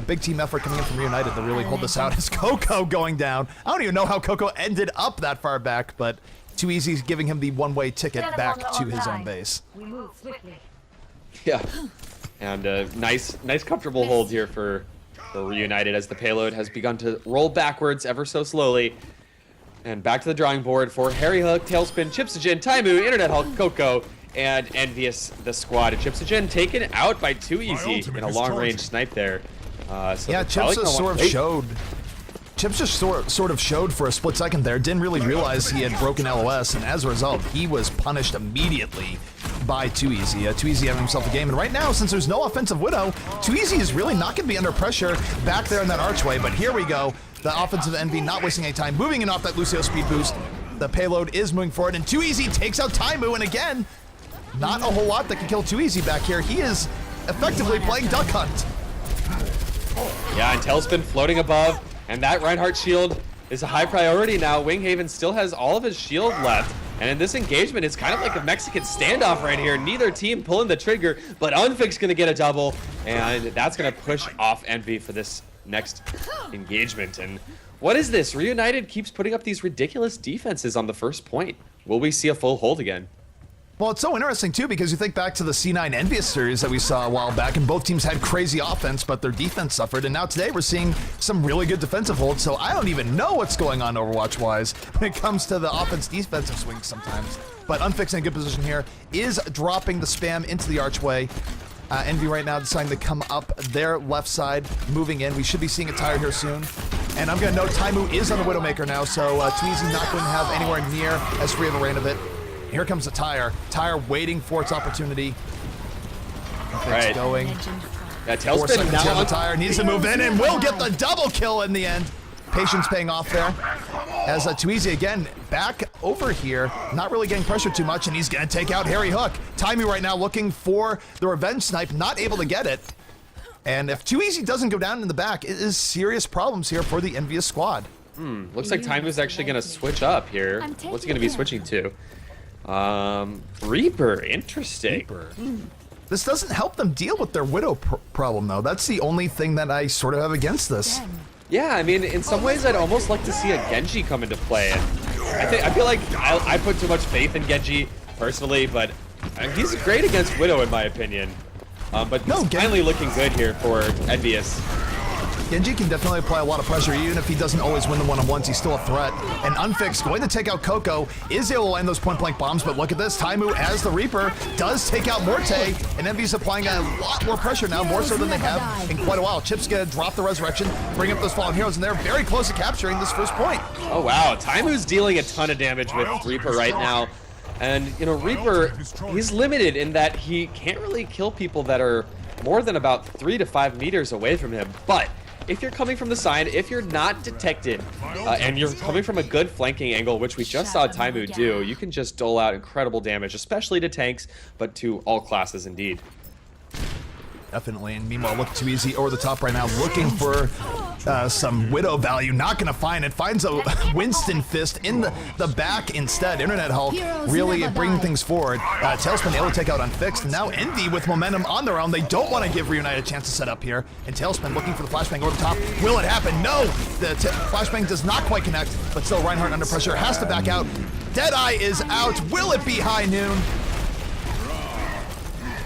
Big team effort coming in from Reunited to really hold this out. As Coco going down. I don't even know how Coco ended up that far back, but 2EZ's giving him the one-way ticket back to his own base. We move swiftly. Yeah, and nice comfortable hold here for Reunited as the payload has begun to roll backwards ever so slowly. And back to the drawing board for Harry Hook, Tailspin, Chipsajin, Taimu, Internet Hulk, Coco, and Envyus, the squad. And Chipsajin taken out by 2EZ in a long-range snipe there. So yeah, Chips just sort of showed. Chips just sort of showed for a split second there. Didn't really realize he had broken LOS, and as a result, he was punished immediately by 2EZ. 2EZ having himself a game, and right now, since there's no offensive Widow, 2EZ is really not going to be under pressure back there in that archway. But here we go. The offensive Envy not wasting any time, moving in off that Lucio speed boost. The payload is moving forward, and 2EZ takes out Taimu, and again, not a whole lot that can kill 2EZ back here. He is effectively playing Duck Hunt. Yeah, and Tailspin floating above, and that Reinhardt shield is a high priority now. Winghaven still has all of his shield left, and in this engagement, it's kind of like a Mexican standoff right here. Neither team pulling the trigger, but Unfix gonna get a double, and that's gonna push off Envy for this next engagement. And what is this? Reunited keeps putting up these ridiculous defenses on the first point. Will we see a full hold again? Well, it's so interesting, too, because you think back to the C9 Envyus series that we saw a while back, and both teams had crazy offense, but their defense suffered, and now today we're seeing some really good defensive holds, so I don't even know what's going on Overwatch-wise when it comes to the offense-defensive swings sometimes. But Unfixed in a good position here is dropping the spam into the archway. Envy right now deciding to come up their left side, moving in. We should be seeing a tire here soon. And I'm going to note Taimu is on the Widowmaker now, so 2EZ not going to have anywhere near as free of a reign of it. Here comes the tire. Tire waiting for its opportunity. Right. Going. Yeah, 4 Tailspin seconds now here. The on tire needs to move in and will get the double kill in the end. Patience paying off there. As 2EZ again back over here, not really getting pressured too much, and he's going to take out Harry Hook. Taimu right now looking for the revenge snipe, not able to get it. And if 2EZ doesn't go down in the back, it is serious problems here for the Envious squad. Looks like Taimu's actually going to switch up here. What's he going to be switching to? Reaper, interesting. Reaper. This doesn't help them deal with their Widow problem, though. That's the only thing that I sort of have against this. Yeah, I mean, in some ways, I'd almost like to see a Genji come into play. And I feel like I put too much faith in Genji personally, but he's great against Widow, in my opinion. But No, it's finally looking good here for Envyus. Genji can definitely apply a lot of pressure. Even if he doesn't always win the one-on-ones, he's still a threat. And Unfixed, going to take out Coco, is able to land those point-blank bombs, but look at this. Taimu, as the Reaper, does take out Morte, and Envy's applying a lot more pressure now, more so than they have in quite a while. Chip's gonna drop the Resurrection, bring up those Fallen Heroes, and they're very close to capturing this first point. Oh, wow. Taimu's dealing a ton of damage with Reaper right now. And, you know, Reaper, he's limited in that he can't really kill people that are more than about 3 to 5 meters away from him. But if you're coming from the side, if you're not detected, and you're coming from a good flanking angle, which we just saw Taimu do, you can just dole out incredible damage, especially to tanks, but to all classes indeed. Definitely, and meanwhile, look too easy over the top right now, looking for some Widow value. Not gonna find it. Finds a Winston Fist in the back instead. Internet Hulk really bringing things forward. Tailspin able to take out Unfixed, and now Envy with momentum on their own. They don't want to give Reunited a chance to set up here. And Tailspin looking for the flashbang over the top. Will it happen? No! The flashbang does not quite connect, but still Reinhardt under pressure has to back out. Deadeye is out. Will it be High Noon?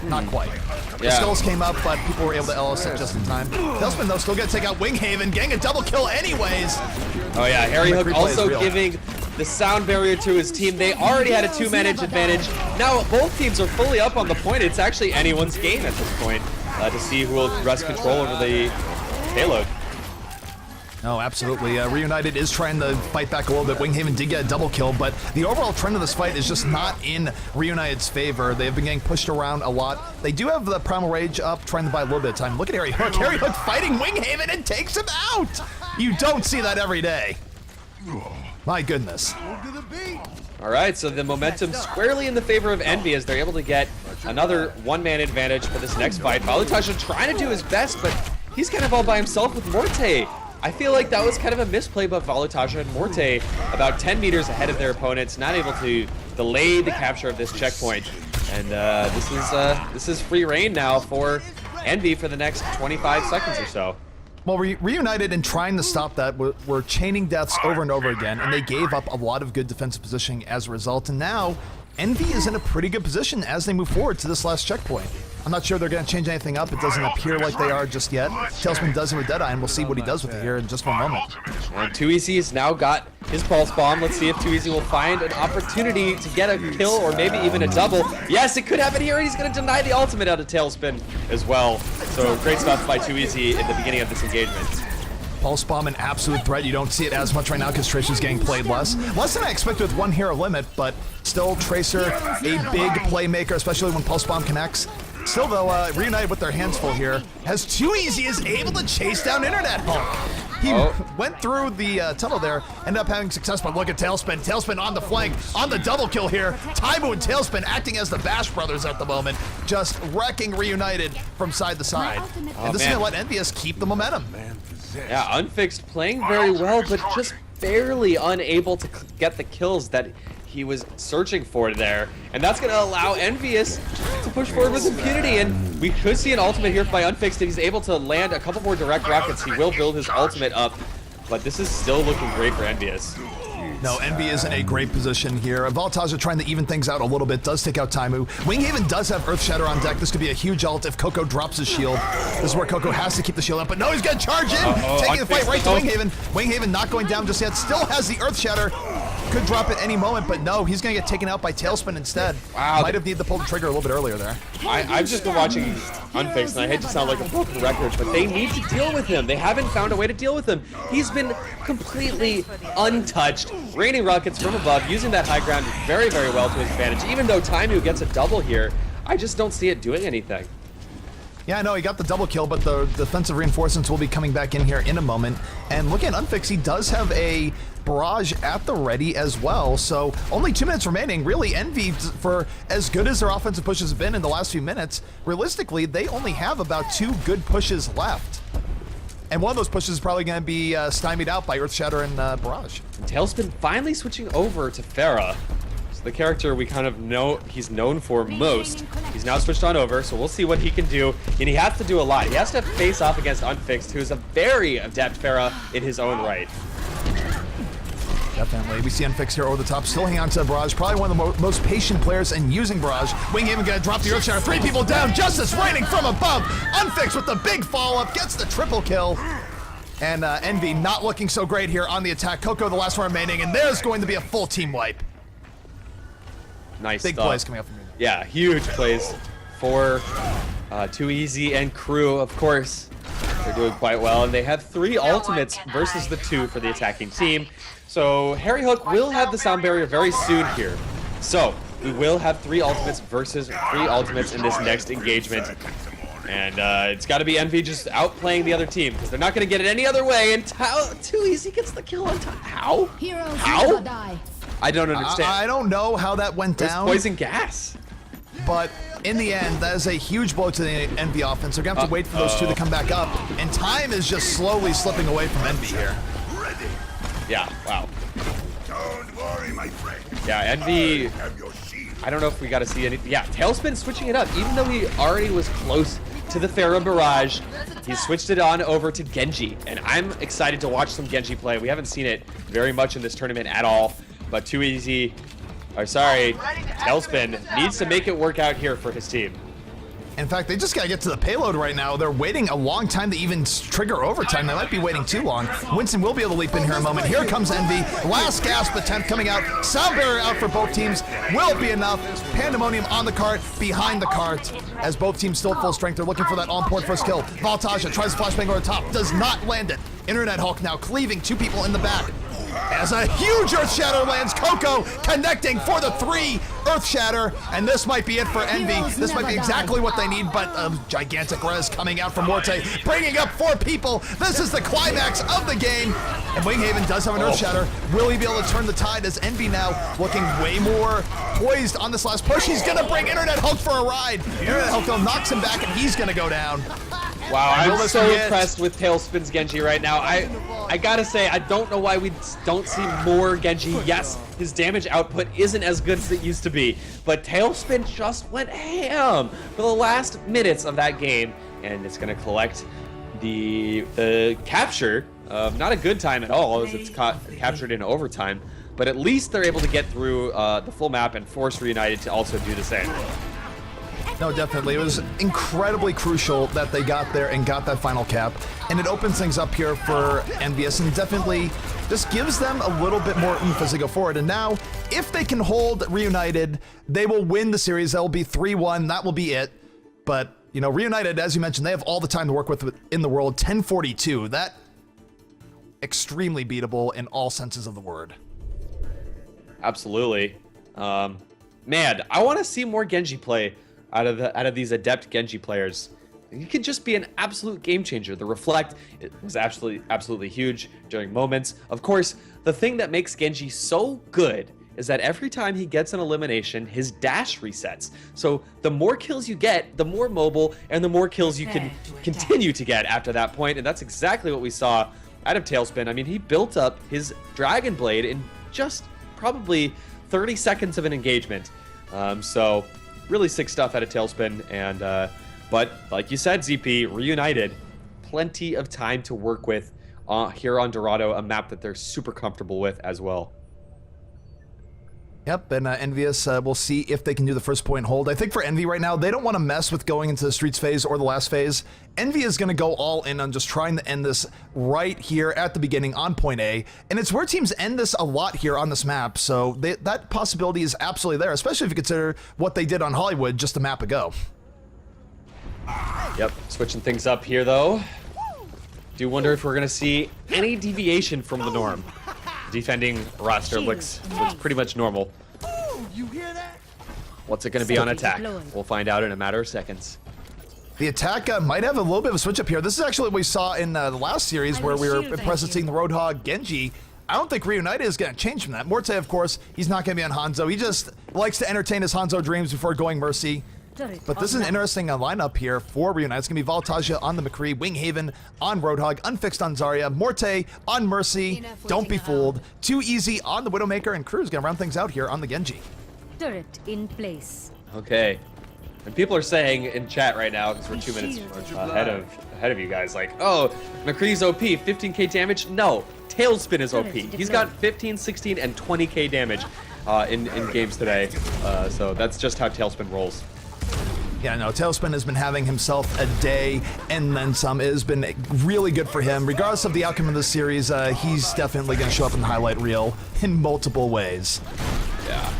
Not quite. The skulls came up, but people were able to LS it just in time. Tailspin, though, still gonna take out Winghaven, getting a double kill anyways. Oh yeah, Harry Hook also giving the sound barrier to his team. They already had a 2-man advantage. Now both teams are fully up on the point. It's actually anyone's game at this point to see who will wrest control over the payload. No, absolutely. Reunited is trying to fight back a little bit. Winghaven did get a double kill, but the overall trend of this fight is just not in Reunited's favor. They've been getting pushed around a lot. They do have the Primal Rage up, trying to buy a little bit of time. Look at Harry Hook. Harry Hook fighting Winghaven and takes him out! You don't see that every day. My goodness. All right, so the momentum squarely in the favor of Envy as they're able to get another 1-man advantage for this next fight. Valutasha trying to do his best, but he's kind of all by himself with Morte. I feel like that was kind of a misplay by Valutasha and Morte, about 10 meters ahead of their opponents, not able to delay the capture of this checkpoint. And this is free reign now for Envy for the next 25 seconds or so. Well, Reunited in trying to stop that were chaining deaths over and over again, and they gave up a lot of good defensive positioning as a result. And now Envy is in a pretty good position as they move forward to this last checkpoint. I'm not sure they're going to change anything up. It doesn't appear like they are just yet. Tailspin does it with Deadeye, and we'll see what he does with it here in just one moment. And 2EZ's now got his pulse bomb. Let's see if 2EZ will find an opportunity to get a kill or maybe even a double. Yes, it could happen here. He's going to deny the ultimate out of Tailspin as well. So great stuff by 2EZ in the beginning of this engagement. Pulse Bomb, an absolute threat. You don't see it as much right now because Tracer's getting played less. Less than I expected with 1 hero limit, but still Tracer, a big playmaker, especially when Pulse Bomb connects. Still though, Reunited with their hands full here, has 2EZ is able to chase down Internet Hulk. He went through the tunnel there, ended up having success, but look at Tailspin. Tailspin on the flank, on the double kill here. Taimu and Tailspin acting as the Bash brothers at the moment, just wrecking Reunited from side to side. And this is gonna let Envyus keep the momentum. Yeah, Unfixed playing very well, but just barely unable to get the kills that he was searching for there. And that's going to allow Envyus to push forward with impunity. And we could see an ultimate here by Unfixed. If he's able to land a couple more direct rockets, he will build his ultimate up. But this is still looking great for Envyus. No, Envy is in a great position here. Valutasha trying to even things out a little bit, does take out Taimu. Winghaven does have Earth Shatter on deck. This could be a huge ult if Coco drops his shield. This is where Coco has to keep the shield up, but no, he's gonna charge in, taking the fight right to Winghaven. Winghaven not going down just yet, still has the Earth Shatter. Could drop at any moment, but no, he's gonna get taken out by Tailspin instead. Wow. Might have needed to pull the trigger a little bit earlier there. I've just been watching Unfixed, and I hate to sound like a broken record, but they need to deal with him. They haven't found a way to deal with him. He's been completely untouched, raining rockets from above, using that high ground very, very well to his advantage. Even though Taimu gets a double here, I just don't see it doing anything. Yeah, I know, he got the double kill, but the defensive reinforcements will be coming back in here in a moment. And look at Unfix, he does have a barrage at the ready as well, so only 2 minutes remaining. Really, Envy, for as good as their offensive pushes have been in the last few minutes, realistically, they only have about 2 good pushes left. And one of those pushes is probably going to be stymied out by Earth Shatter and Barrage. Tailspin finally switching over to Pharah. The character we kind of know he's known for most. He's now switched on over, so we'll see what he can do. And he has to do a lot. He has to face off against Unfixed, who's a very adept Pharah in his own right. Definitely. We see Unfix here over the top, still hanging on to Barrage. Probably one of the most patient players in using Barrage. Winghaven gonna drop the Earth Shatter. 3 people down. Justice raining from above. Unfix with the big follow-up, gets the triple kill. And Envy not looking so great here on the attack. Coco the last one remaining, and there's going to be a full team wipe. Nice Big stuff. plays coming up from you. Yeah, huge plays for Too Easy and crew, of course. They're doing quite well, and they have 3 ultimates versus the 2 for the attacking team. So Harry Hook will have the sound barrier very soon here. So we will have 3 ultimates versus 3 ultimates in this next engagement. And it's got to be Envy just outplaying the other team, because they're not going to get it any other way. And Too Easy gets the kill on time. How? Heroes How? never die. I don't understand. I don't know how that went There's down. poison gas. But in the end, that is a huge blow to the Envy offense. They're going to have to wait for those 2 to come back up. And time is just slowly slipping away from Envy here. Yeah, wow. Don't worry, my friend. Yeah, Envy, Have your shield. I don't know if we got to see any. Yeah, Tailspin switching it up. Even though he already was close to the Pharaoh Barrage, he switched it on over to Genji. And I'm excited to watch some Genji play. We haven't seen it very much in this tournament at all. But Too Easy, or sorry, Tailspin needs to make it work out here for his team. In fact, they just got to get to the payload right now. They're waiting a long time to even trigger overtime. They might be waiting too long. Winston will be able to leap in here in a moment. Here comes Envy. Last gasp attempt coming out. Sound barrier out for both teams. Will it be enough? Pandemonium on the cart, behind the cart. As both teams still full strength, they're looking for that on-point first kill. Voltagia tries to flashbang over the top. Does not land it. Internet Hulk now cleaving 2 people in the back. As a huge Earth Shatter lands, Coco connecting for the 3 Earth Shatter, and this might be it for Envy. This might be exactly what they need, but gigantic res coming out from Morte, bringing up 4 people. This is the climax of the game, and Winghaven does have an Earth Shatter. Will he be able to turn the tide as Envy now looking way more poised on this last push? He's gonna bring Internet Hulk for a ride. Internet Hulk though knocks him back, and he's gonna go down. Wow, I'm so impressed with Tailspin's Genji right now. I gotta say, I don't know why we don't see more Genji. Yes, his damage output isn't as good as it used to be, but Tailspin just went ham for the last minutes of that game, and it's gonna collect the capture of not a good time at all, as it's captured in overtime, but at least they're able to get through the full map and force Reunited to also do the same. No, definitely. It was incredibly crucial that they got there and got that final cap. And it opens things up here for Envyus and definitely just gives them a little bit more oomph as they go forward. And now, if they can hold Reunited, they will win the series. That will be 3-1. That will be it. But, you know, Reunited, as you mentioned, they have all the time to work with in the world. 1042. That extremely beatable in all senses of the word. Absolutely. Man, I want to see more Genji play out of these adept Genji players. He could just be an absolute game changer. The reflect, it was absolutely huge during moments. Of course, the thing that makes Genji so good is that every time he gets an elimination, his dash resets. So the more kills you get, the more mobile and the more kills you can continue to get after that point. And that's exactly what we saw out of Tailspin. I mean, he built up his Dragon Blade in just probably 30 seconds of an engagement. So really sick stuff out of Tailspin, and but like you said, ZP, Reunited, plenty of time to work with here on Dorado, a map that they're super comfortable with as well. Yep, and Envyus, we'll see if they can do the first point hold. I think for Envy right now, they don't want to mess with going into the Streets phase or the last phase. Envy is going to go all in on just trying to end this right here at the beginning on point A. And it's where teams end this a lot here on this map, so that possibility is absolutely there, especially if you consider what they did on Hollywood just a map ago. Yep, switching things up here though. Do wonder if we're going to see any deviation from the norm. Defending roster looks pretty much normal. You hear that? What's it going to be on attack? We'll find out in a matter of seconds. The attack might have a little bit of a switch up here. This is actually what we saw in the last series where we were impressed with seeing the Roadhog Genji. I don't think Reunited is going to change from that. Morte, of course, he's not going to be on Hanzo. He just likes to entertain his Hanzo dreams before going Mercy. But this is an interesting lineup here for Reunited. It's going to be Voltagia on the McCree, Winghaven on Roadhog, Unfixed on Zarya, Morte on Mercy, don't be fooled, Too Easy on the Widowmaker, and Crew's going to round things out here on the Genji. Turret in place. Okay. And people are saying in chat right now, because we're 2 minutes ahead of you guys, like, oh, McCree's OP, 15k damage. No, Tailspin is OP. He's got 15, 16, and 20k damage in games today. So that's just how Tailspin rolls. Yeah, no, Tailspin has been having himself a day and then some. It has been really good for him. Regardless of the outcome of this series, he's definitely going to show up in the highlight reel in multiple ways. Yeah.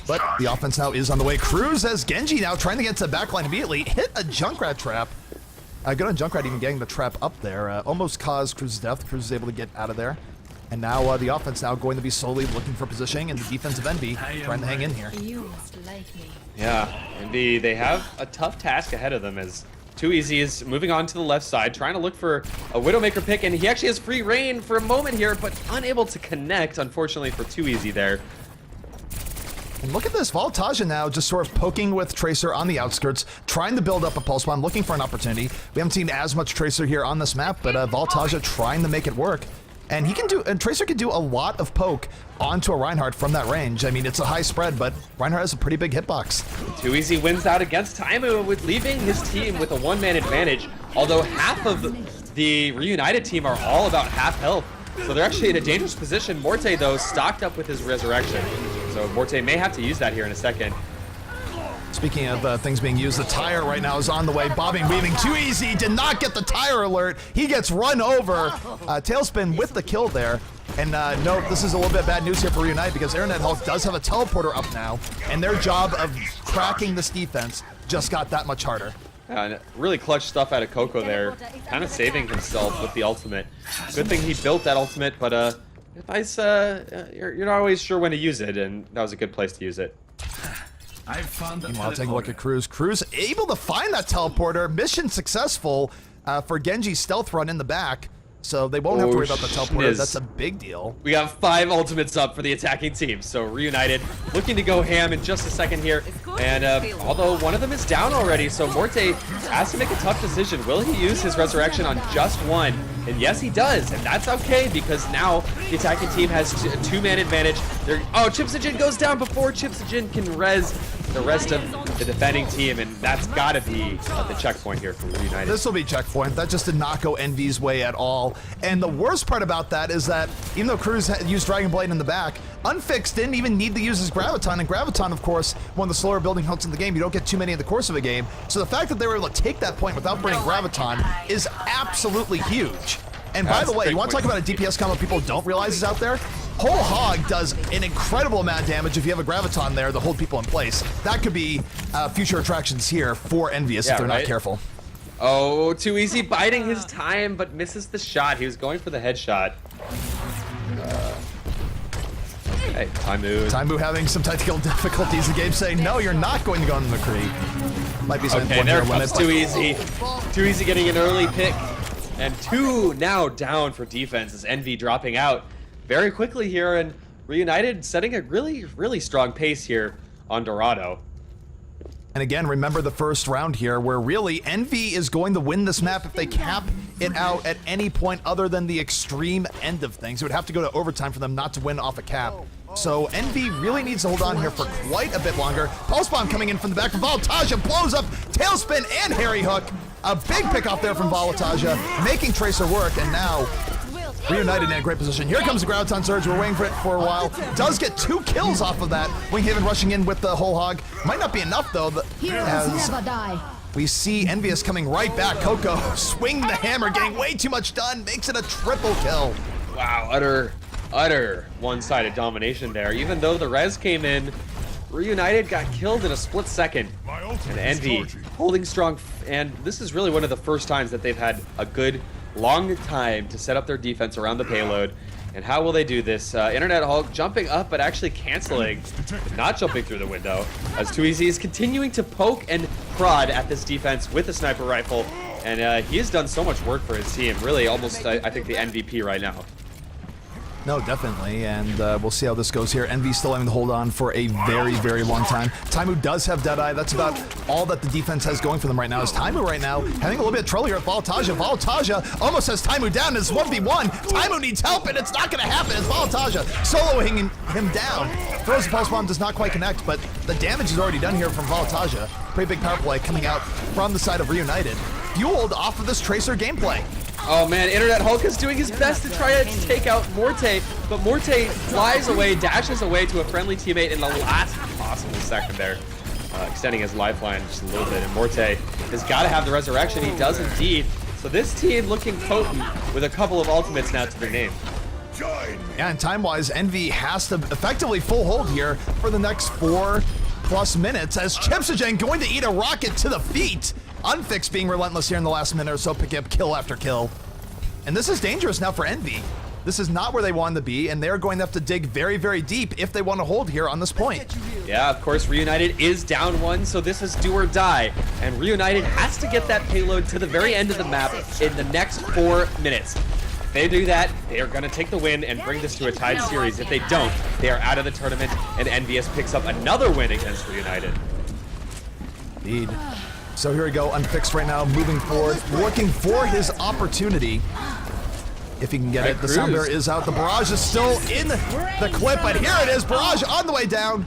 But the offense now is on the way. Cruz as Genji now trying to get to the backline immediately. Hit a Junkrat trap. Good on Junkrat even getting the trap up there. Almost caused Cruz's death. Cruz is able to get out of there. And now the offense now going to be slowly looking for positioning, and the defensive Envy trying to hang in here. You must like me. Yeah, Envy, they have a tough task ahead of them as Too Easy is moving on to the left side, trying to look for a Widowmaker pick, and he actually has free reign for a moment here, but unable to connect, unfortunately, for Too Easy there. And look at this, Voltaja now just sort of poking with Tracer on the outskirts, trying to build up a pulse bomb, looking for an opportunity. We haven't seen as much Tracer here on this map, but Voltaja trying to make it work. And Tracer can do a lot of poke onto a Reinhardt from that range. I mean, it's a high spread, but Reinhardt has a pretty big hitbox. Too Easy wins out against Taimu, with leaving his team with a one-man advantage, although half of the Reunited team are all about half health. So they're actually in a dangerous position. Morte, though, stocked up with his resurrection. So Morte may have to use that here in a second. Speaking of things being used, the tire right now is on the way. Bobbing, weaving, Too Easy did not get the tire alert. He gets run over. Tailspin with the kill there. And no, this is a little bit bad news here for Reunited because Internet Hulk does have a teleporter up now. And their job of cracking this defense just got that much harder. And really clutch stuff out of Coco there. Kind of saving himself with the ultimate. Good thing he built that ultimate, but you're not always sure when to use it, and that was a good place to use it. Meanwhile, take a look at Cruz. Cruz able to find that teleporter. Mission successful for Genji's stealth run in the back. So they won't have to worry about the teleporter. That's a big deal. We got 5 ultimates up for the attacking team. So Reunited looking to go ham in just a second here. And although one of them is down already, so Morte has to make a tough decision. Will he use his resurrection on just one? And yes, he does. And that's okay because now the attacking team has a 2-man advantage. Oh, Chipsajin goes down before Chipsajin can res the rest of the defending team, and that's got to be the checkpoint here for Reunited. This will be checkpoint. That just did not go Envy's way at all. And the worst part about that is that even though Cruz used Dragon Blade in the back, Unfixed didn't even need to use his Graviton, and Graviton, of course, one of the slower building hooks in the game. You don't get too many in the course of a game. So the fact that they were able to take that point without burning Graviton is absolutely huge. And by the way, you want to talk about a DPS combo people don't realize is out there? Whole Hog does an incredible amount of damage if you have a Graviton there to hold people in place. That could be future attractions here for Envyus if they're not careful. Oh, Too Easy biding his time, but misses the shot. He was going for the headshot. Hey, Taimu. Taimu having some technical difficulties. The game saying, no, you're not going to go on the McCree. Might be some okay, there comes Too Easy. Too Easy getting an early pick. And 2 now down for defense as Envy dropping out very quickly here, and Reunited setting a really, really strong pace here on Dorado. And again, remember the first round here where really Envy is going to win this map if they cap it out at any point other than the extreme end of things. It would have to go to overtime for them not to win off a cap. So Envy really needs to hold on here for quite a bit longer. Pulse Bomb coming in from the back from Voltaja, blows up Tailspin and Harry Hook. A big pick off there from Voltaja, making Tracer work, and now Reunited in a great position. Here comes the Graviton Surge. We're waiting for it for a while. Does get 2 kills off of that. Winghaven rushing in with the Whole Hog. Might not be enough, though. Heroes never die. We see Envyus coming right back. Coco swing the hammer, getting way too much done. Makes it a triple kill. Wow, utter one-sided domination there. Even though the res came in, Reunited got killed in a split second. And Envy holding strong, and this is really one of the first times that they've had a good long time to set up their defense around the payload. And how will they do this? Internet Hulk jumping up, but actually canceling, not jumping through the window, as Too Easy is continuing to poke and prod at this defense with a sniper rifle. And he has done so much work for his team, really almost, I think, the MVP right now. No, definitely, and we'll see how this goes here. Envy still having to hold on for a very, very long time. Taimu does have Deadeye. That's about all that the defense has going for them right now. Is Taimu right now having a little bit of trouble here with Voltaja. Voltaja almost has Taimu down. It's 1v1. Taimu needs help, and it's not going to happen. It's Voltaja soloing him down. Throws the pulse bomb, does not quite connect, but the damage is already done here from Voltaja. Pretty big power play coming out from the side of Reunited, fueled off of this Tracer gameplay. Oh man, Internet Hulk is doing his best to try to take out Morte, but Morte flies away, dashes away to a friendly teammate in the last possible second there, extending his lifeline just a little bit. And Morte has got to have the resurrection. He does indeed. So this team looking potent with a couple of ultimates now to their name. Yeah, and time-wise, Envy has to effectively full hold here for the next 4+ minutes as Chipsogen going to eat a rocket to the feet. Unfix being relentless here in the last minute or so, picking up kill after kill. And this is dangerous now for Envy. This is not where they wanted to be, and they're going to have to dig very, very deep if they want to hold here on this point. Yeah, of course, Reunited is down 1, so this is do or die. And Reunited has to get that payload to the very end of the map in the next 4 minutes. If they do that, they are going to take the win and bring this to a tied series. If they don't, they are out of the tournament, and Envyus picks up another win against Reunited. Indeed. So here we go, Unfixed right now, moving forward, looking for his opportunity. If he can get it, the sound barrier is out. The barrage is still in the clip, but here it is, barrage on the way down.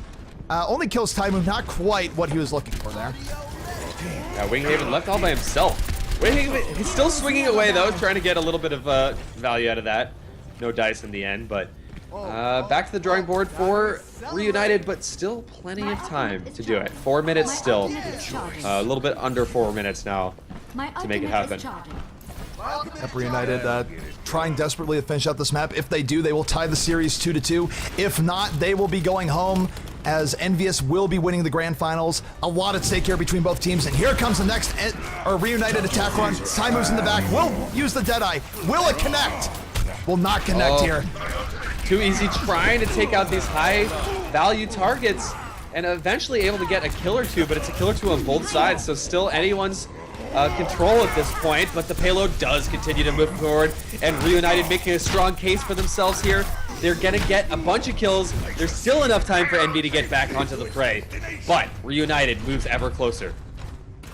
Only kills Taimu, not quite what he was looking for there. Yeah, Winghaven left all by himself. Winghaven, he's still swinging away though, trying to get a little bit of value out of that. No dice in the end, but back to the drawing board for Reunited, but still plenty of time to do it. 4 minutes still. A little bit under 4 minutes now to make it happen. Yep, Reunited trying desperately to finish out this map. If they do, they will tie the series 2-2. If not, they will be going home as Envyus will be winning the grand finals. A lot at stake here between both teams, and here comes the next Reunited attack run. Time moves in the back, will use the Deadeye. Will it connect? Will not connect here. Too easy trying to take out these high value targets and eventually able to get a kill or two, but it's a kill or two on both sides, so still anyone's control at this point, but the payload does continue to move forward, and Reunited making a strong case for themselves here. They're gonna get a bunch of kills. There's still enough time for Envy to get back onto the fray, but Reunited moves ever closer.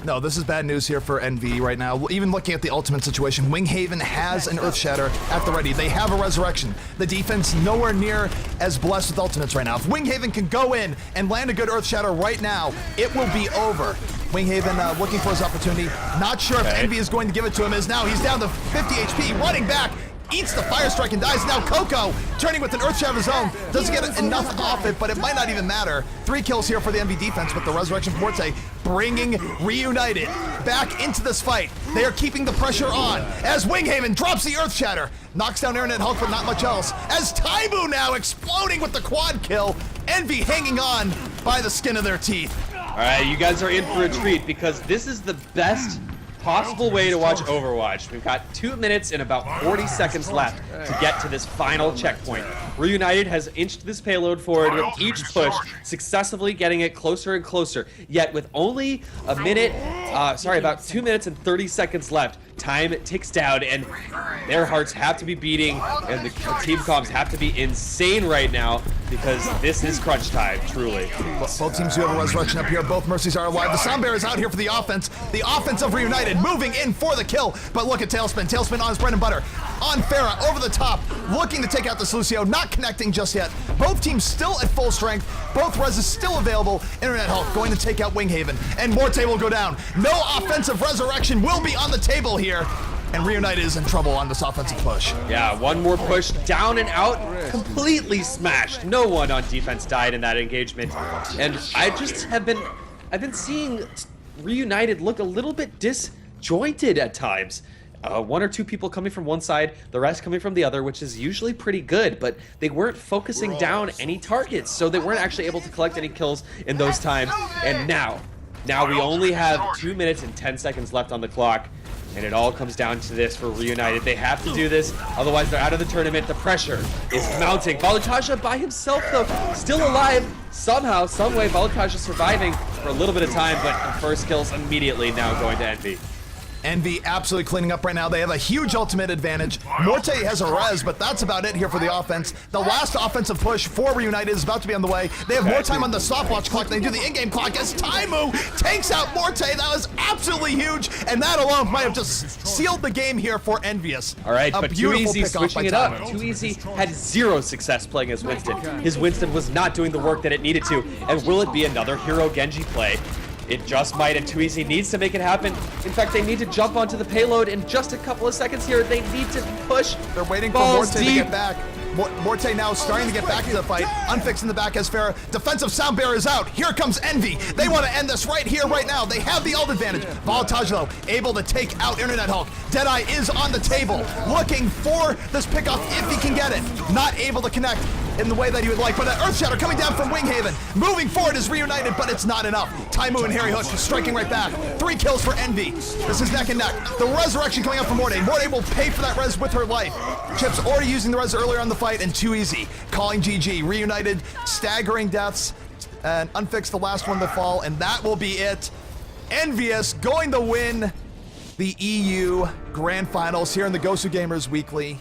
No, this is bad news here for Envy right now. Even looking at the ultimate situation, Winghaven has an Earthshatter at the ready. They have a Resurrection. The defense nowhere near as blessed with ultimates right now. If Winghaven can go in and land a good Earthshatter right now, it will be over. Winghaven looking for his opportunity. Not sure if Envy is going to give it to him, as now he's down to 50 HP, running back. Eats the Fire Strike and dies. Now Coco turning with an Earthshatter of his own. Doesn't get enough off it, but it might not even matter. 3 kills here for the Envy defense, but the Resurrection Forte bringing Reunited back into this fight. They are keeping the pressure on as Winghaven drops the Earthshatter. Knocks down Internet Hulk, but not much else. As Taimu now exploding with the quad kill. Envy hanging on by the skin of their teeth. All right, you guys are in for a treat because this is the best possible way to watch Overwatch. We've got 2 minutes and about 40 seconds left to get to this final checkpoint. Reunited has inched this payload forward with each push, successively getting it closer and closer. Yet with only a minute, about 2 minutes and 30 seconds left, time ticks down and their hearts have to be beating and the team comms have to be insane right now because this is crunch time, truly. Both teams do have a Resurrection up here. Both Mercies are alive. The Sound Bear is out here for the offense. The offense of Reunited moving in for the kill. But look at Tailspin. Tailspin on his bread and butter. On Farah, over the top, looking to take out this Lucio. Not connecting just yet. Both teams still at full strength. Both reses still available. Internet Hulk going to take out Winghaven. And Morte will go down. No offensive Resurrection will be on the table here. And Reunited is in trouble on this offensive push. Yeah, one more push, down and out, completely smashed. No one on defense died in that engagement. And I've been seeing Reunited look a little bit disjointed at times. 1 or 2 people coming from one side, the rest coming from the other, which is usually pretty good, but they weren't focusing down any targets, so they weren't actually able to collect any kills in those times. And now we only have 2 minutes and 10 seconds left on the clock. And it all comes down to this for Reunited. They have to do this, otherwise they're out of the tournament. The pressure is mounting. Voltaja by himself, though, still alive. Somehow, some way, Voltaja surviving for a little bit of time, but the first kills immediately now going to Envy. Envy absolutely cleaning up right now. They have a huge ultimate advantage. Morte has a res, but that's about it here for the offense. The last offensive push for Reunited is about to be on the way. They have more time on the stopwatch clock than they do the in-game clock as Taimu takes out Morte. That was absolutely huge, and that alone might have just sealed the game here for Envyus. All right, but Too Easy switching it up. Taimu. Too Easy had zero success playing as Winston. His Winston was not doing the work that it needed to, and will it be another Hero Genji play? It just might, and Too Easy needs to make it happen. In fact, they need to jump onto the payload in just a couple of seconds here. They need to push. They're waiting for balls Morte deep. to get back. Morte now starting to get back to the fight. Unfixed in the back as Farah. Defensive sound barrier is out. Here comes Envy. They want to end this right here, right now. They have the ult advantage. Voltage though, able to take out Internet Hulk. Deadeye is on the table, looking for this pickoff if he can get it. Not able to connect in the way that he would like, but an Earth Shatter coming down from Winghaven. Moving forward is Reunited, but it's not enough. Taimu and Harry Hook striking right back. 3 kills for Envy. This is neck and neck. The resurrection coming up from Morte. Morte will pay for that res with her life. Chips already using the res earlier on the fight, and Too Easy calling GG. Reunited, staggering deaths, and Unfixed the last one to fall, and that will be it. Envyus going to win the EU Grand Finals here in the GosuGamers Weekly.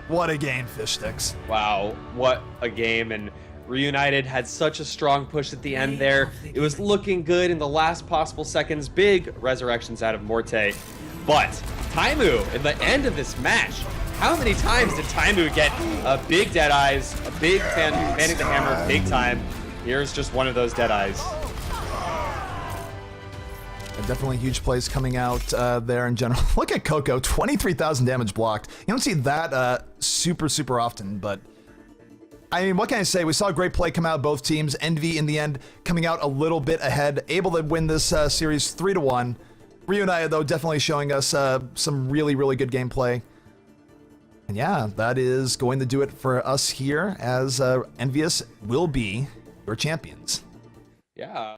What a game, Fish Sticks. Wow, what a game, and Reunited had such a strong push at the end there. It was looking good in the last possible seconds. Big resurrections out of Morte. But Taimu, in the end of this match, how many times did Taimu get a big dead eyes, a big fanning the hammer big time? Here's just one of those dead eyes. Definitely huge plays coming out there in general. Look at Coco, 23,000 damage blocked. You don't see that super often, but I mean, what can I say? We saw a great play come out of both teams. Envy in the end coming out a little bit ahead, able to win this series 3-1. Reunited though definitely showing us some really good gameplay. And yeah, that is going to do it for us here as Envyus will be your champions. Yeah.